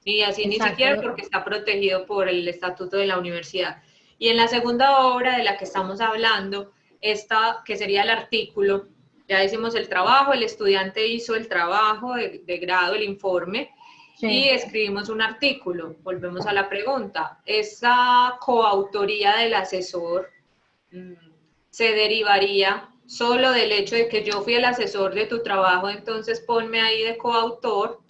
Y así exacto, ni siquiera porque está protegido por el estatuto de la universidad. Y en la segunda obra de la que estamos hablando, esta que sería el artículo, ya hicimos el trabajo, el estudiante hizo el trabajo de grado, el informe, Sí. y escribimos un artículo. Volvemos a la pregunta, ¿esa coautoría del asesor se derivaría solo del hecho de que yo fui el asesor de tu trabajo, entonces ponme ahí de coautor,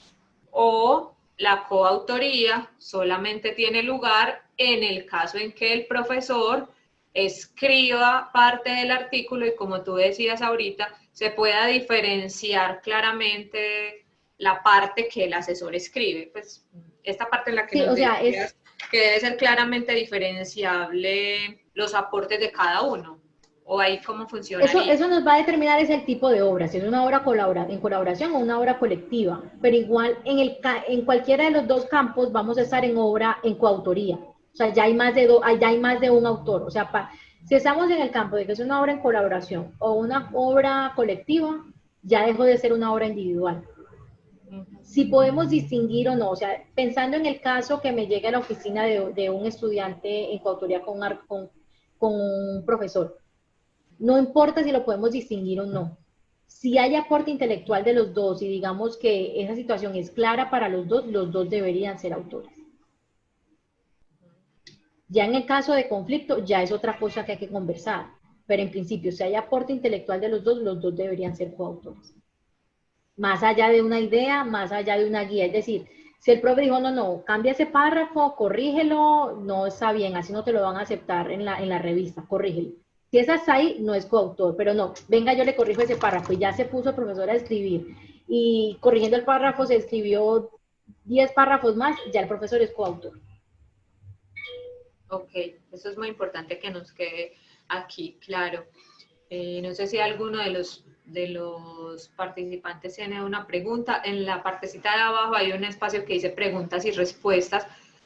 o la coautoría solamente tiene lugar en el caso en que el profesor escriba parte del artículo y, como tú decías ahorita, se pueda diferenciar claramente la parte que el asesor escribe? Pues esta parte en la que Sí, nos o sea, decías que debe ser claramente diferenciable los aportes de cada uno, o ahí cómo funcionaría. Eso nos va a determinar es el tipo de obra, si es una obra en colaboración o una obra colectiva, pero igual en cualquiera de los dos campos vamos a estar en obra en coautoría, o sea, ya hay más de un autor, o sea, si estamos en el campo de que es una obra en colaboración o una obra colectiva, ya dejó de ser una obra individual. Si podemos distinguir o no, o sea, pensando en el caso que me llegue a la oficina de un estudiante en coautoría con un profesor, no importa si lo podemos distinguir o no. Si hay aporte intelectual de los dos y digamos que esa situación es clara para los dos deberían ser autores. Ya en el caso de conflicto, ya es otra cosa que hay que conversar. Pero en principio, si hay aporte intelectual de los dos deberían ser coautores. Más allá de una idea, más allá de una guía. Es decir, si el profe dijo, no, cambia ese párrafo, corrígelo, no está bien, así no te lo van a aceptar en la revista, corrígelo. Si es hasta ahí, no es coautor, pero no, venga, yo le corrijo ese párrafo y ya se puso el profesor a escribir y corrigiendo el párrafo se escribió 10 párrafos más, ya el profesor es coautor. Ok, eso es muy importante que nos quede aquí claro. No sé si alguno de los participantes tiene una pregunta. En la partecita de abajo hay un espacio que dice preguntas y respuestas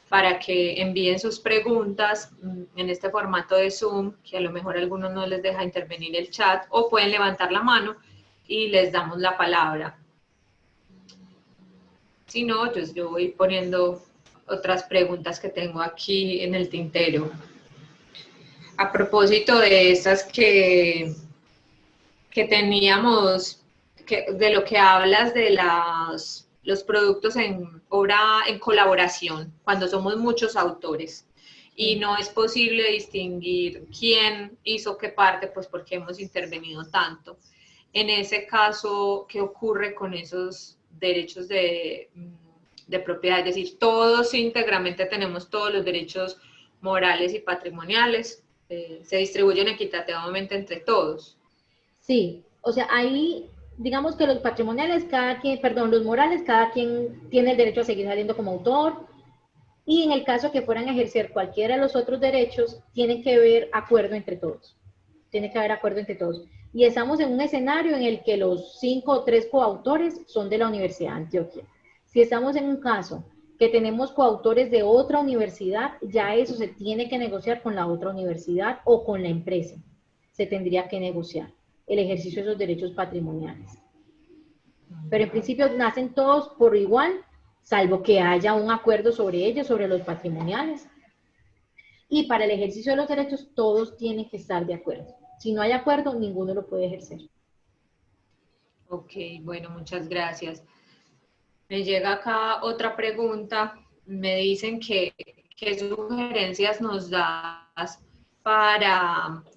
para que envíen sus preguntas en este formato de Zoom, que a lo mejor a algunos no les deja intervenir el chat, o pueden levantar la mano y les damos la palabra. Si no, pues yo voy poniendo otras preguntas que tengo aquí en el tintero. A propósito de esas que teníamos, de lo que hablas de los productos en obra en colaboración, cuando somos muchos autores y no es posible distinguir quién hizo qué parte, pues porque hemos intervenido tanto. En ese caso, ¿qué ocurre con esos derechos de propiedad? Es decir, todos íntegramente tenemos todos los derechos morales y patrimoniales, se distribuyen equitativamente entre todos. Sí, o sea, ahí digamos que los patrimoniales, los morales, cada quien tiene el derecho a seguir saliendo como autor, y en el caso que fueran a ejercer cualquiera de los otros derechos, tiene que haber acuerdo entre todos. Tiene que haber acuerdo entre todos. Y estamos en un escenario en el que los 5 o 3 coautores son de la Universidad de Antioquia. Si estamos en un caso que tenemos coautores de otra universidad, ya eso se tiene que negociar con la otra universidad o con la empresa. Se tendría que negociar el ejercicio de esos derechos patrimoniales. Pero en principio nacen todos por igual, salvo que haya un acuerdo sobre ellos, sobre los patrimoniales. Y para el ejercicio de los derechos, todos tienen que estar de acuerdo. Si no hay acuerdo, ninguno lo puede ejercer. Ok, bueno, muchas gracias. Me llega acá otra pregunta. Me dicen qué sugerencias nos das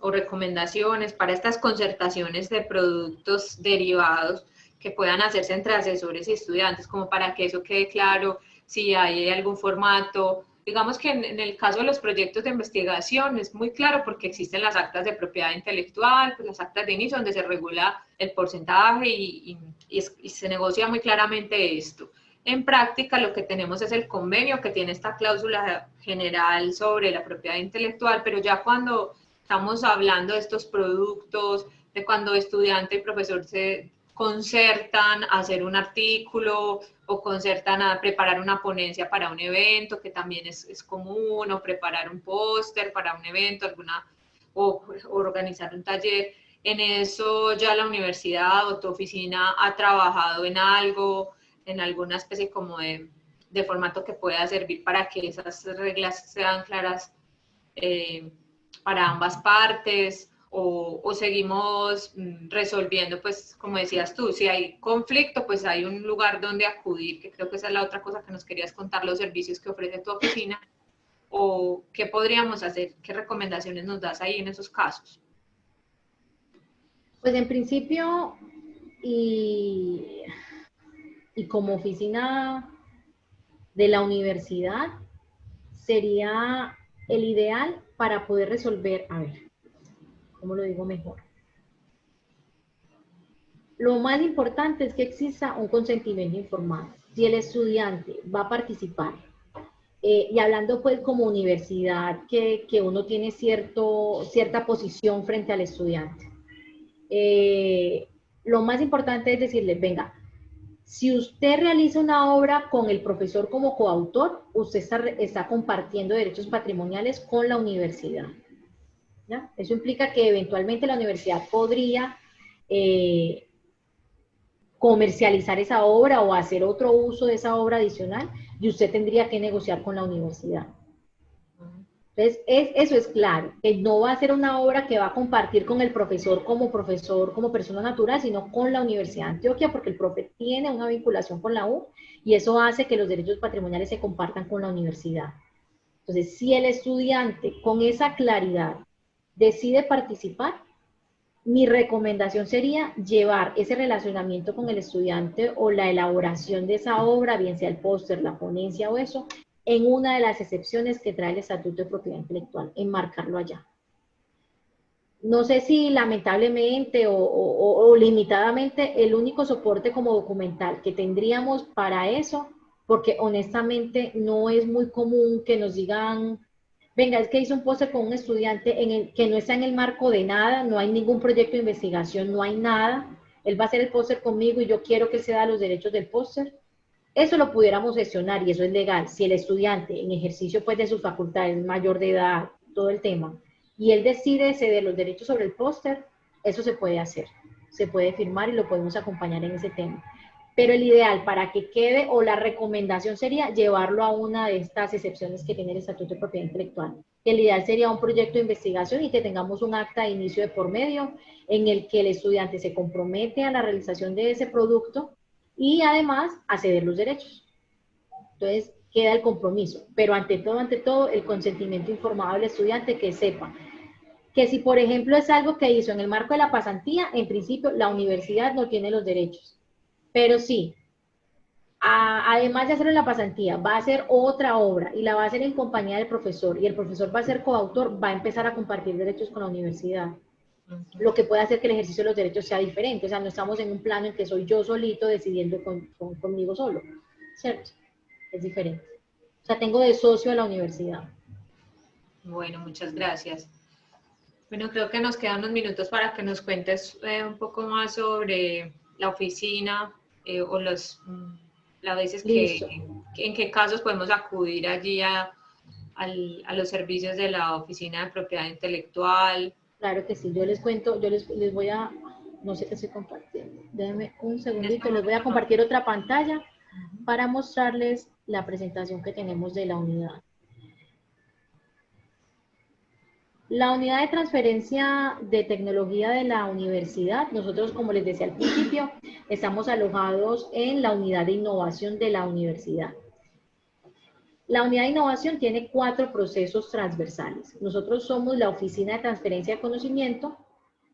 o recomendaciones para estas concertaciones de productos derivados que puedan hacerse entre asesores y estudiantes, como para que eso quede claro, si hay algún formato. Digamos que en el caso de los proyectos de investigación es muy claro porque existen las actas de propiedad intelectual, pues las actas de inicio donde se regula el porcentaje y se negocia muy claramente esto. En práctica lo que tenemos es el convenio que tiene esta cláusula general sobre la propiedad intelectual, pero ya cuando estamos hablando de estos productos, de cuando estudiante y profesor se concertan a hacer un artículo o concertan a preparar una ponencia para un evento, que también es común, o preparar un póster para un evento, o organizar un taller. En eso ya la universidad o tu oficina ha trabajado en algo, en alguna especie como de formato que pueda servir para que esas reglas sean claras para ambas partes, o seguimos resolviendo, pues como decías tú, si hay conflicto, pues hay un lugar donde acudir, que creo que esa es la otra cosa que nos querías contar, los servicios que ofrece tu oficina, o qué podríamos hacer, qué recomendaciones nos das ahí en esos casos. Pues en principio, y como oficina de la universidad, sería el ideal para poder resolver, a ver, ¿cómo lo digo mejor? Lo más importante es que exista un consentimiento informado. Si el estudiante va a participar, y hablando pues como universidad, que uno tiene cierta posición frente al estudiante, lo más importante es decirle, venga, si usted realiza una obra con el profesor como coautor, usted está compartiendo derechos patrimoniales con la universidad. ¿Ya? Eso implica que eventualmente la universidad podría comercializar esa obra o hacer otro uso de esa obra adicional y usted tendría que negociar con la universidad. Entonces, eso es claro, que no va a ser una obra que va a compartir con el profesor, como persona natural, sino con la Universidad de Antioquia, porque el profe tiene una vinculación con la U y eso hace que los derechos patrimoniales se compartan con la universidad. Entonces, si el estudiante con esa claridad decide participar, mi recomendación sería llevar ese relacionamiento con el estudiante o la elaboración de esa obra, bien sea el póster, la ponencia o eso, en una de las excepciones que trae el Estatuto de Propiedad Intelectual, enmarcarlo allá. No sé si lamentablemente o limitadamente el único soporte como documental que tendríamos para eso, porque honestamente no es muy común que nos digan, venga, es que hice un póster con un estudiante que no está en el marco de nada, no hay ningún proyecto de investigación, no hay nada, él va a hacer el póster conmigo y yo quiero que él se da los derechos del póster. Eso lo pudiéramos gestionar y eso es legal. Si el estudiante en ejercicio pues de sus facultades, mayor de edad, todo el tema, y él decide ceder los derechos sobre el póster, eso se puede hacer. Se puede firmar y lo podemos acompañar en ese tema. Pero el ideal para que quede, o la recomendación sería llevarlo a una de estas excepciones que tiene el Estatuto de Propiedad Intelectual. El ideal sería un proyecto de investigación y que tengamos un acta de inicio de por medio en el que el estudiante se compromete a la realización de ese producto y además a ceder los derechos. Entonces queda el compromiso, pero ante todo el consentimiento informado del estudiante, que sepa que si por ejemplo es algo que hizo en el marco de la pasantía, en principio la universidad no tiene los derechos, pero sí, además de hacerlo en la pasantía, va a hacer otra obra y la va a hacer en compañía del profesor y el profesor va a ser coautor, va a empezar a compartir derechos con la universidad. Lo que puede hacer que el ejercicio de los derechos sea diferente, o sea, no estamos en un plano en que soy yo solito decidiendo conmigo solo, ¿cierto? Es diferente. O sea, tengo de socio a la universidad. Bueno, muchas gracias. Bueno, creo que nos quedan unos minutos para que nos cuentes un poco más sobre la oficina o las veces en qué casos podemos acudir allí a los servicios de la Oficina de Propiedad Intelectual. Claro que sí, yo les cuento, yo les voy a, no sé qué estoy compartiendo, déjenme un segundito, les voy a compartir otra pantalla para mostrarles la presentación que tenemos de la unidad. La unidad de transferencia de tecnología de la universidad, nosotros, como les decía al principio, estamos alojados en la unidad de innovación de la universidad. La unidad de innovación tiene 4 procesos transversales. Nosotros somos la oficina de transferencia de conocimiento,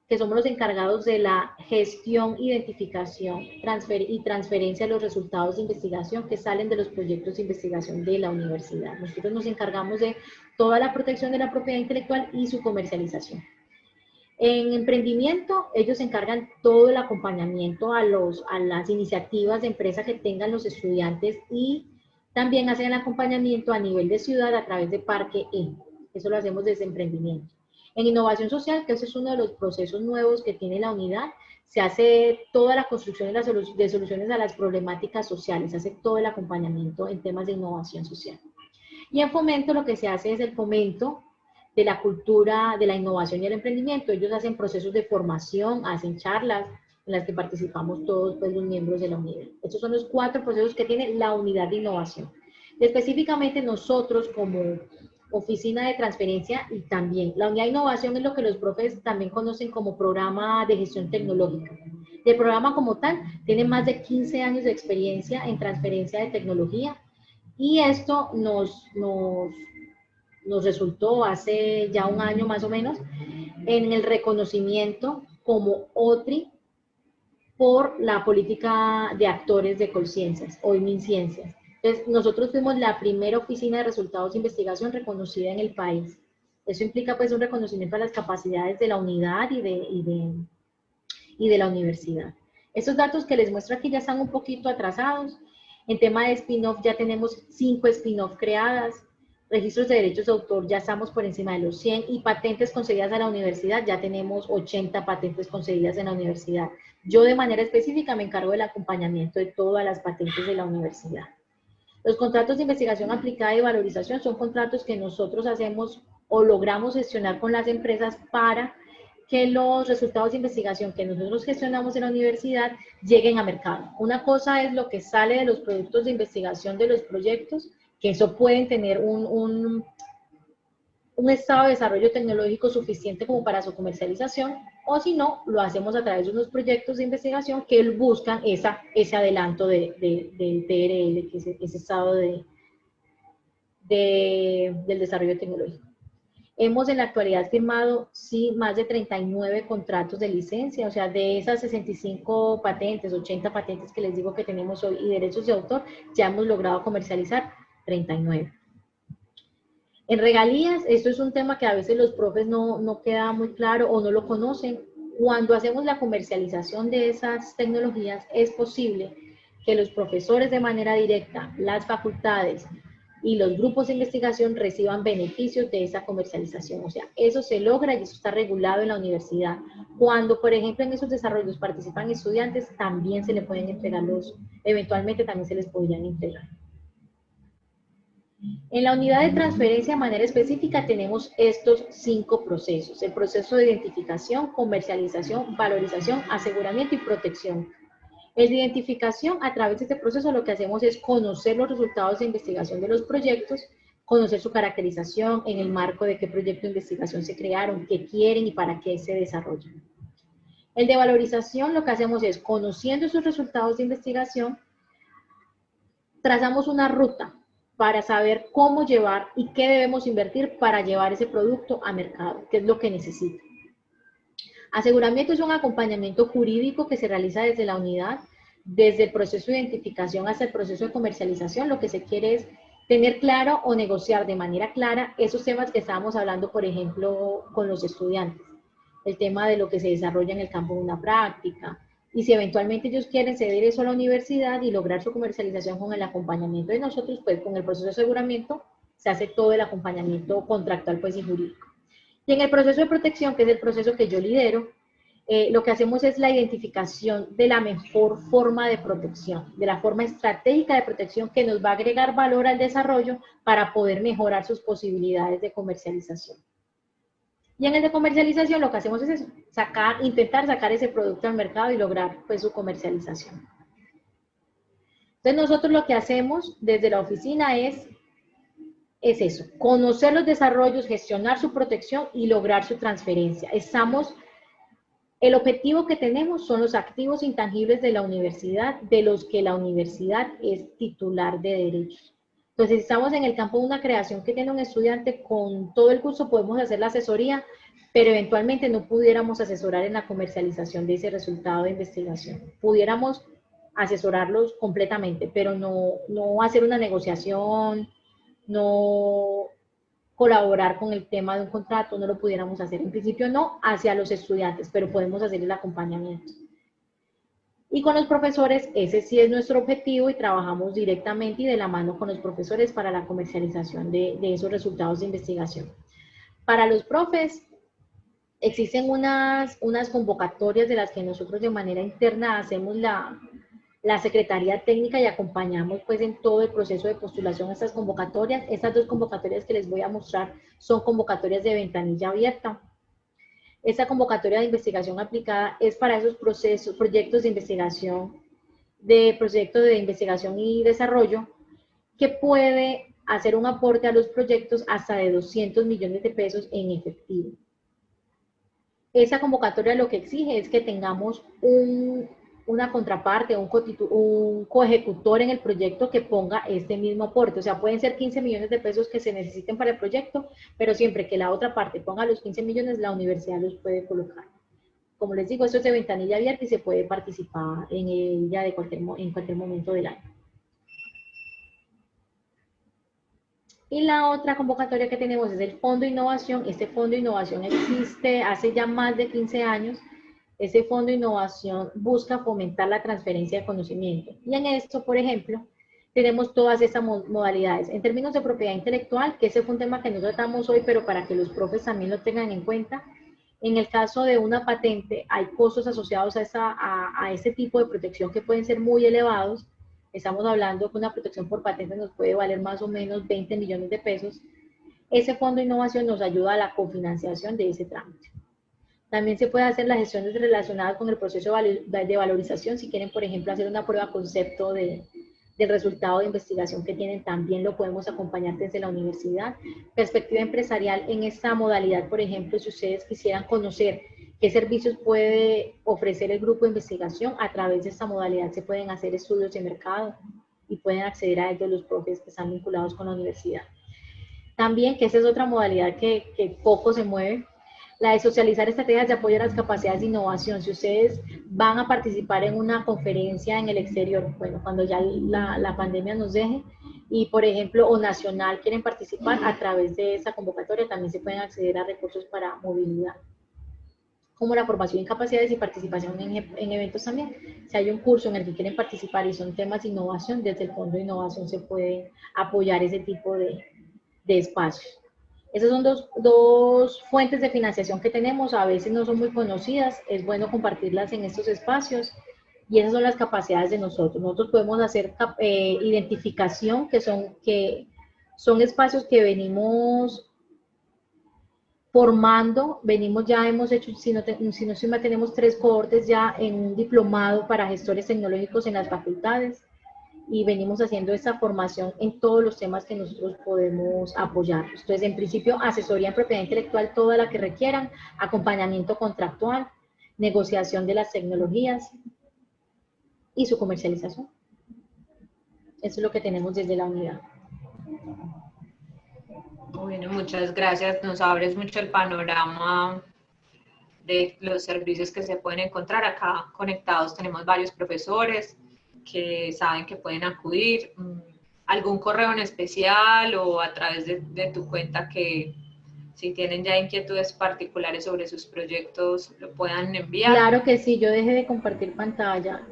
que somos los encargados de la gestión, identificación y transferencia de los resultados de investigación que salen de los proyectos de investigación de la universidad. Nosotros nos encargamos de toda la protección de la propiedad intelectual y su comercialización. En emprendimiento, ellos se encargan todo el acompañamiento a las iniciativas de empresa que tengan los estudiantes y también hacen el acompañamiento a nivel de ciudad a través de Parque E. Eso lo hacemos desde emprendimiento. En innovación social, que ese es uno de los procesos nuevos que tiene la unidad, se hace toda la construcción de soluciones a las problemáticas sociales, se hace todo el acompañamiento en temas de innovación social. Y en fomento lo que se hace es el fomento de la cultura de la innovación y el emprendimiento. Ellos hacen procesos de formación, hacen charlas en las que participamos todos pues, los miembros de la unidad. Estos son los 4 procesos que tiene la unidad de innovación. Y específicamente nosotros como oficina de transferencia y también la unidad de innovación es lo que los profes también conocen como programa de gestión tecnológica. El programa como tal tiene más de 15 años de experiencia en transferencia de tecnología y esto nos resultó hace ya un año más o menos en el reconocimiento como OTRI por la política de actores de Colciencias o MinCiencias. Entonces, nosotros fuimos la primera oficina de resultados de investigación reconocida en el país. Eso implica pues un reconocimiento a las capacidades de la unidad y de la universidad. Estos datos que les muestro aquí ya están un poquito atrasados. En tema de spin-off ya tenemos 5 spin-off creadas. Registros de derechos de autor ya estamos por encima de los 100 y patentes concedidas a la universidad ya tenemos 80 patentes concedidas en la universidad. Yo de manera específica me encargo del acompañamiento de todas las patentes de la universidad. Los contratos de investigación aplicada y valorización son contratos que nosotros hacemos o logramos gestionar con las empresas para que los resultados de investigación que nosotros gestionamos en la universidad lleguen a mercado. Una cosa es lo que sale de los productos de investigación de los proyectos, que eso pueden tener un estado de desarrollo tecnológico suficiente como para su comercialización, o si no, lo hacemos a través de unos proyectos de investigación que buscan ese adelanto del TRL, que es ese estado del desarrollo tecnológico. Hemos en la actualidad firmado, sí, más de 39 contratos de licencia, o sea, de esas 65 patentes, 80 patentes que les digo que tenemos hoy y derechos de autor, ya hemos logrado comercializar 39. En regalías, esto es un tema que a veces los profes no queda muy claro o no lo conocen. Cuando hacemos la comercialización de esas tecnologías, es posible que los profesores de manera directa, las facultades y los grupos de investigación reciban beneficios de esa comercialización. O sea, eso se logra y eso está regulado en la universidad. Cuando, por ejemplo, en esos desarrollos participan estudiantes, también se les pueden entregar eventualmente también se les podrían entregar. En la unidad de transferencia de manera específica tenemos estos 5 procesos. El proceso de identificación, comercialización, valorización, aseguramiento y protección. El de identificación, a través de este proceso lo que hacemos es conocer los resultados de investigación de los proyectos, conocer su caracterización en el marco de qué proyecto de investigación se crearon, qué quieren y para qué se desarrollan. El de valorización lo que hacemos es, conociendo esos resultados de investigación, trazamos una ruta para saber cómo llevar y qué debemos invertir para llevar ese producto a mercado, qué es lo que necesita. Aseguramiento es un acompañamiento jurídico que se realiza desde la unidad, desde el proceso de identificación hasta el proceso de comercialización. Lo que se quiere es tener claro o negociar de manera clara esos temas que estábamos hablando, por ejemplo, con los estudiantes. El tema de lo que se desarrolla en el campo de una práctica, y si eventualmente ellos quieren ceder eso a la universidad y lograr su comercialización con el acompañamiento de nosotros, pues con el proceso de aseguramiento se hace todo el acompañamiento contractual pues y jurídico. Y en el proceso de protección, que es el proceso que yo lidero, lo que hacemos es la identificación de la mejor forma de protección, de la forma estratégica de protección que nos va a agregar valor al desarrollo para poder mejorar sus posibilidades de comercialización. Y en el de comercialización lo que hacemos es eso, intentar sacar ese producto al mercado y lograr pues su comercialización. Entonces nosotros lo que hacemos desde la oficina es eso, conocer los desarrollos, gestionar su protección y lograr su transferencia. El objetivo que tenemos son los activos intangibles de la universidad, de los que la universidad es titular de derechos. Entonces, si estamos en el campo de una creación que tiene un estudiante, con todo el curso podemos hacer la asesoría, pero eventualmente no pudiéramos asesorar en la comercialización de ese resultado de investigación. Pudiéramos asesorarlos completamente, pero no hacer una negociación, no colaborar con el tema de un contrato, no lo pudiéramos hacer. En principio no hacia los estudiantes, pero podemos hacer el acompañamiento. Y con los profesores, ese sí es nuestro objetivo y trabajamos directamente y de la mano con los profesores para la comercialización de esos resultados de investigación. Para los profes, existen unas convocatorias de las que nosotros de manera interna hacemos la Secretaría Técnica y acompañamos pues en todo el proceso de postulación a estas convocatorias. Estas 2 convocatorias que les voy a mostrar son convocatorias de ventanilla abierta. Esta convocatoria de investigación aplicada es para esos proyectos de investigación y desarrollo que puede hacer un aporte a los proyectos hasta de 200 millones de pesos en efectivo. Esa convocatoria lo que exige es que tengamos una contraparte, un coejecutor en el proyecto que ponga este mismo aporte. O sea, pueden ser 15 millones de pesos que se necesiten para el proyecto, pero siempre que la otra parte ponga los 15 millones, la universidad los puede colocar. Como les digo, esto es de ventanilla abierta y se puede participar en ella en cualquier momento del año. Y la otra convocatoria que tenemos es el Fondo de Innovación. Este Fondo de Innovación existe hace ya más de 15 años. Ese Fondo de Innovación busca fomentar la transferencia de conocimiento. Y en esto, por ejemplo, tenemos todas estas modalidades. En términos de propiedad intelectual, que ese fue un tema que no tratamos hoy, pero para que los profes también lo tengan en cuenta, en el caso de una patente, hay costos asociados a este tipo de protección que pueden ser muy elevados. Estamos hablando que una protección por patente nos puede valer más o menos 20 millones de pesos. Ese fondo de innovación nos ayuda a la cofinanciación de ese trámite. También se puede hacer las gestiones relacionadas con el proceso de valorización. Si quieren, por ejemplo, hacer una prueba concepto del resultado de investigación que tienen, también lo podemos acompañar desde la universidad. Perspectiva empresarial en esta modalidad, por ejemplo, si ustedes quisieran conocer qué servicios puede ofrecer el grupo de investigación, a través de esta modalidad se pueden hacer estudios de mercado y pueden acceder a ellos los profes que están vinculados con la universidad. También, que esa es otra modalidad que poco se mueve, la de socializar estrategias de apoyo a las capacidades de innovación. Si ustedes van a participar en una conferencia en el exterior, bueno, cuando ya la pandemia nos deje, y por ejemplo, o nacional quieren participar, a través de esa convocatoria también se pueden acceder a recursos para movilidad, como la formación en capacidades y participación en eventos también. Si hay un curso en el que quieren participar y son temas de innovación, desde el Fondo de Innovación se puede apoyar ese tipo de espacios. Esas son dos fuentes de financiación que tenemos, a veces no son muy conocidas, es bueno compartirlas en estos espacios, y esas son las capacidades de nosotros. Nosotros podemos hacer identificación, que son espacios que venimos formando, hemos hecho, si no estoy mal, tenemos 3 cohortes ya en un diplomado para gestores tecnológicos en las facultades, y venimos haciendo esta formación en todos los temas que nosotros podemos apoyar. Entonces, en principio, asesoría en propiedad intelectual, toda la que requieran, acompañamiento contractual, negociación de las tecnologías y su comercialización. Eso es lo que tenemos desde la unidad. Bueno, muchas gracias. Nos abres mucho el panorama de los servicios que se pueden encontrar. Acá conectados tenemos varios profesores que saben que pueden acudir. ¿Algún correo en especial o a través de tu cuenta que si tienen ya inquietudes particulares sobre sus proyectos lo puedan enviar? Claro que sí, yo dejé de compartir pantalla.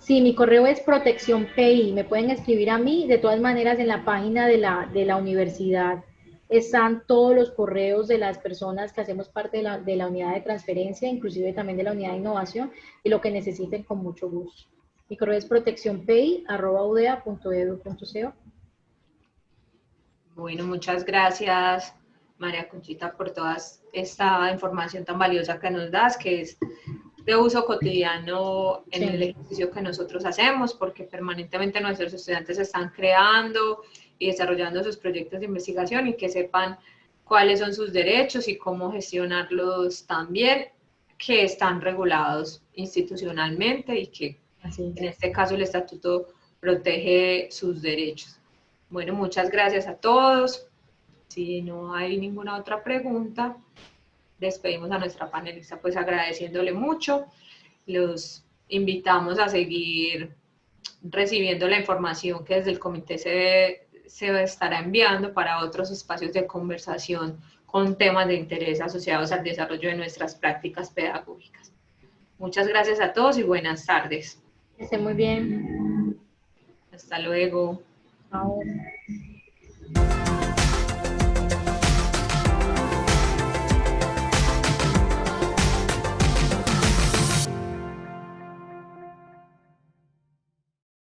Sí, mi correo es proteccionpi, me pueden escribir a mí. De todas maneras, en la página de la universidad están todos los correos de las personas que hacemos parte de la unidad de transferencia, inclusive también de la unidad de innovación, y lo que necesiten con mucho gusto. Mi correo es proteccionpi@udea.edu.co. Bueno, muchas gracias, María Conchita, por toda esta información tan valiosa que nos das, que es de uso cotidiano en el ejercicio que nosotros hacemos, porque permanentemente nuestros estudiantes están creando y desarrollando sus proyectos de investigación, y que sepan cuáles son sus derechos y cómo gestionarlos también, que están regulados institucionalmente y que en este caso el estatuto protege sus derechos. Bueno, muchas gracias a todos. Si no hay ninguna otra pregunta, despedimos a nuestra panelista, pues agradeciéndole mucho. Los invitamos a seguir recibiendo la información que desde el comité se estará enviando para otros espacios de conversación con temas de interés asociados al desarrollo de nuestras prácticas pedagógicas. Muchas gracias a todos y buenas tardes. Que estén muy bien. Hasta luego. Chao.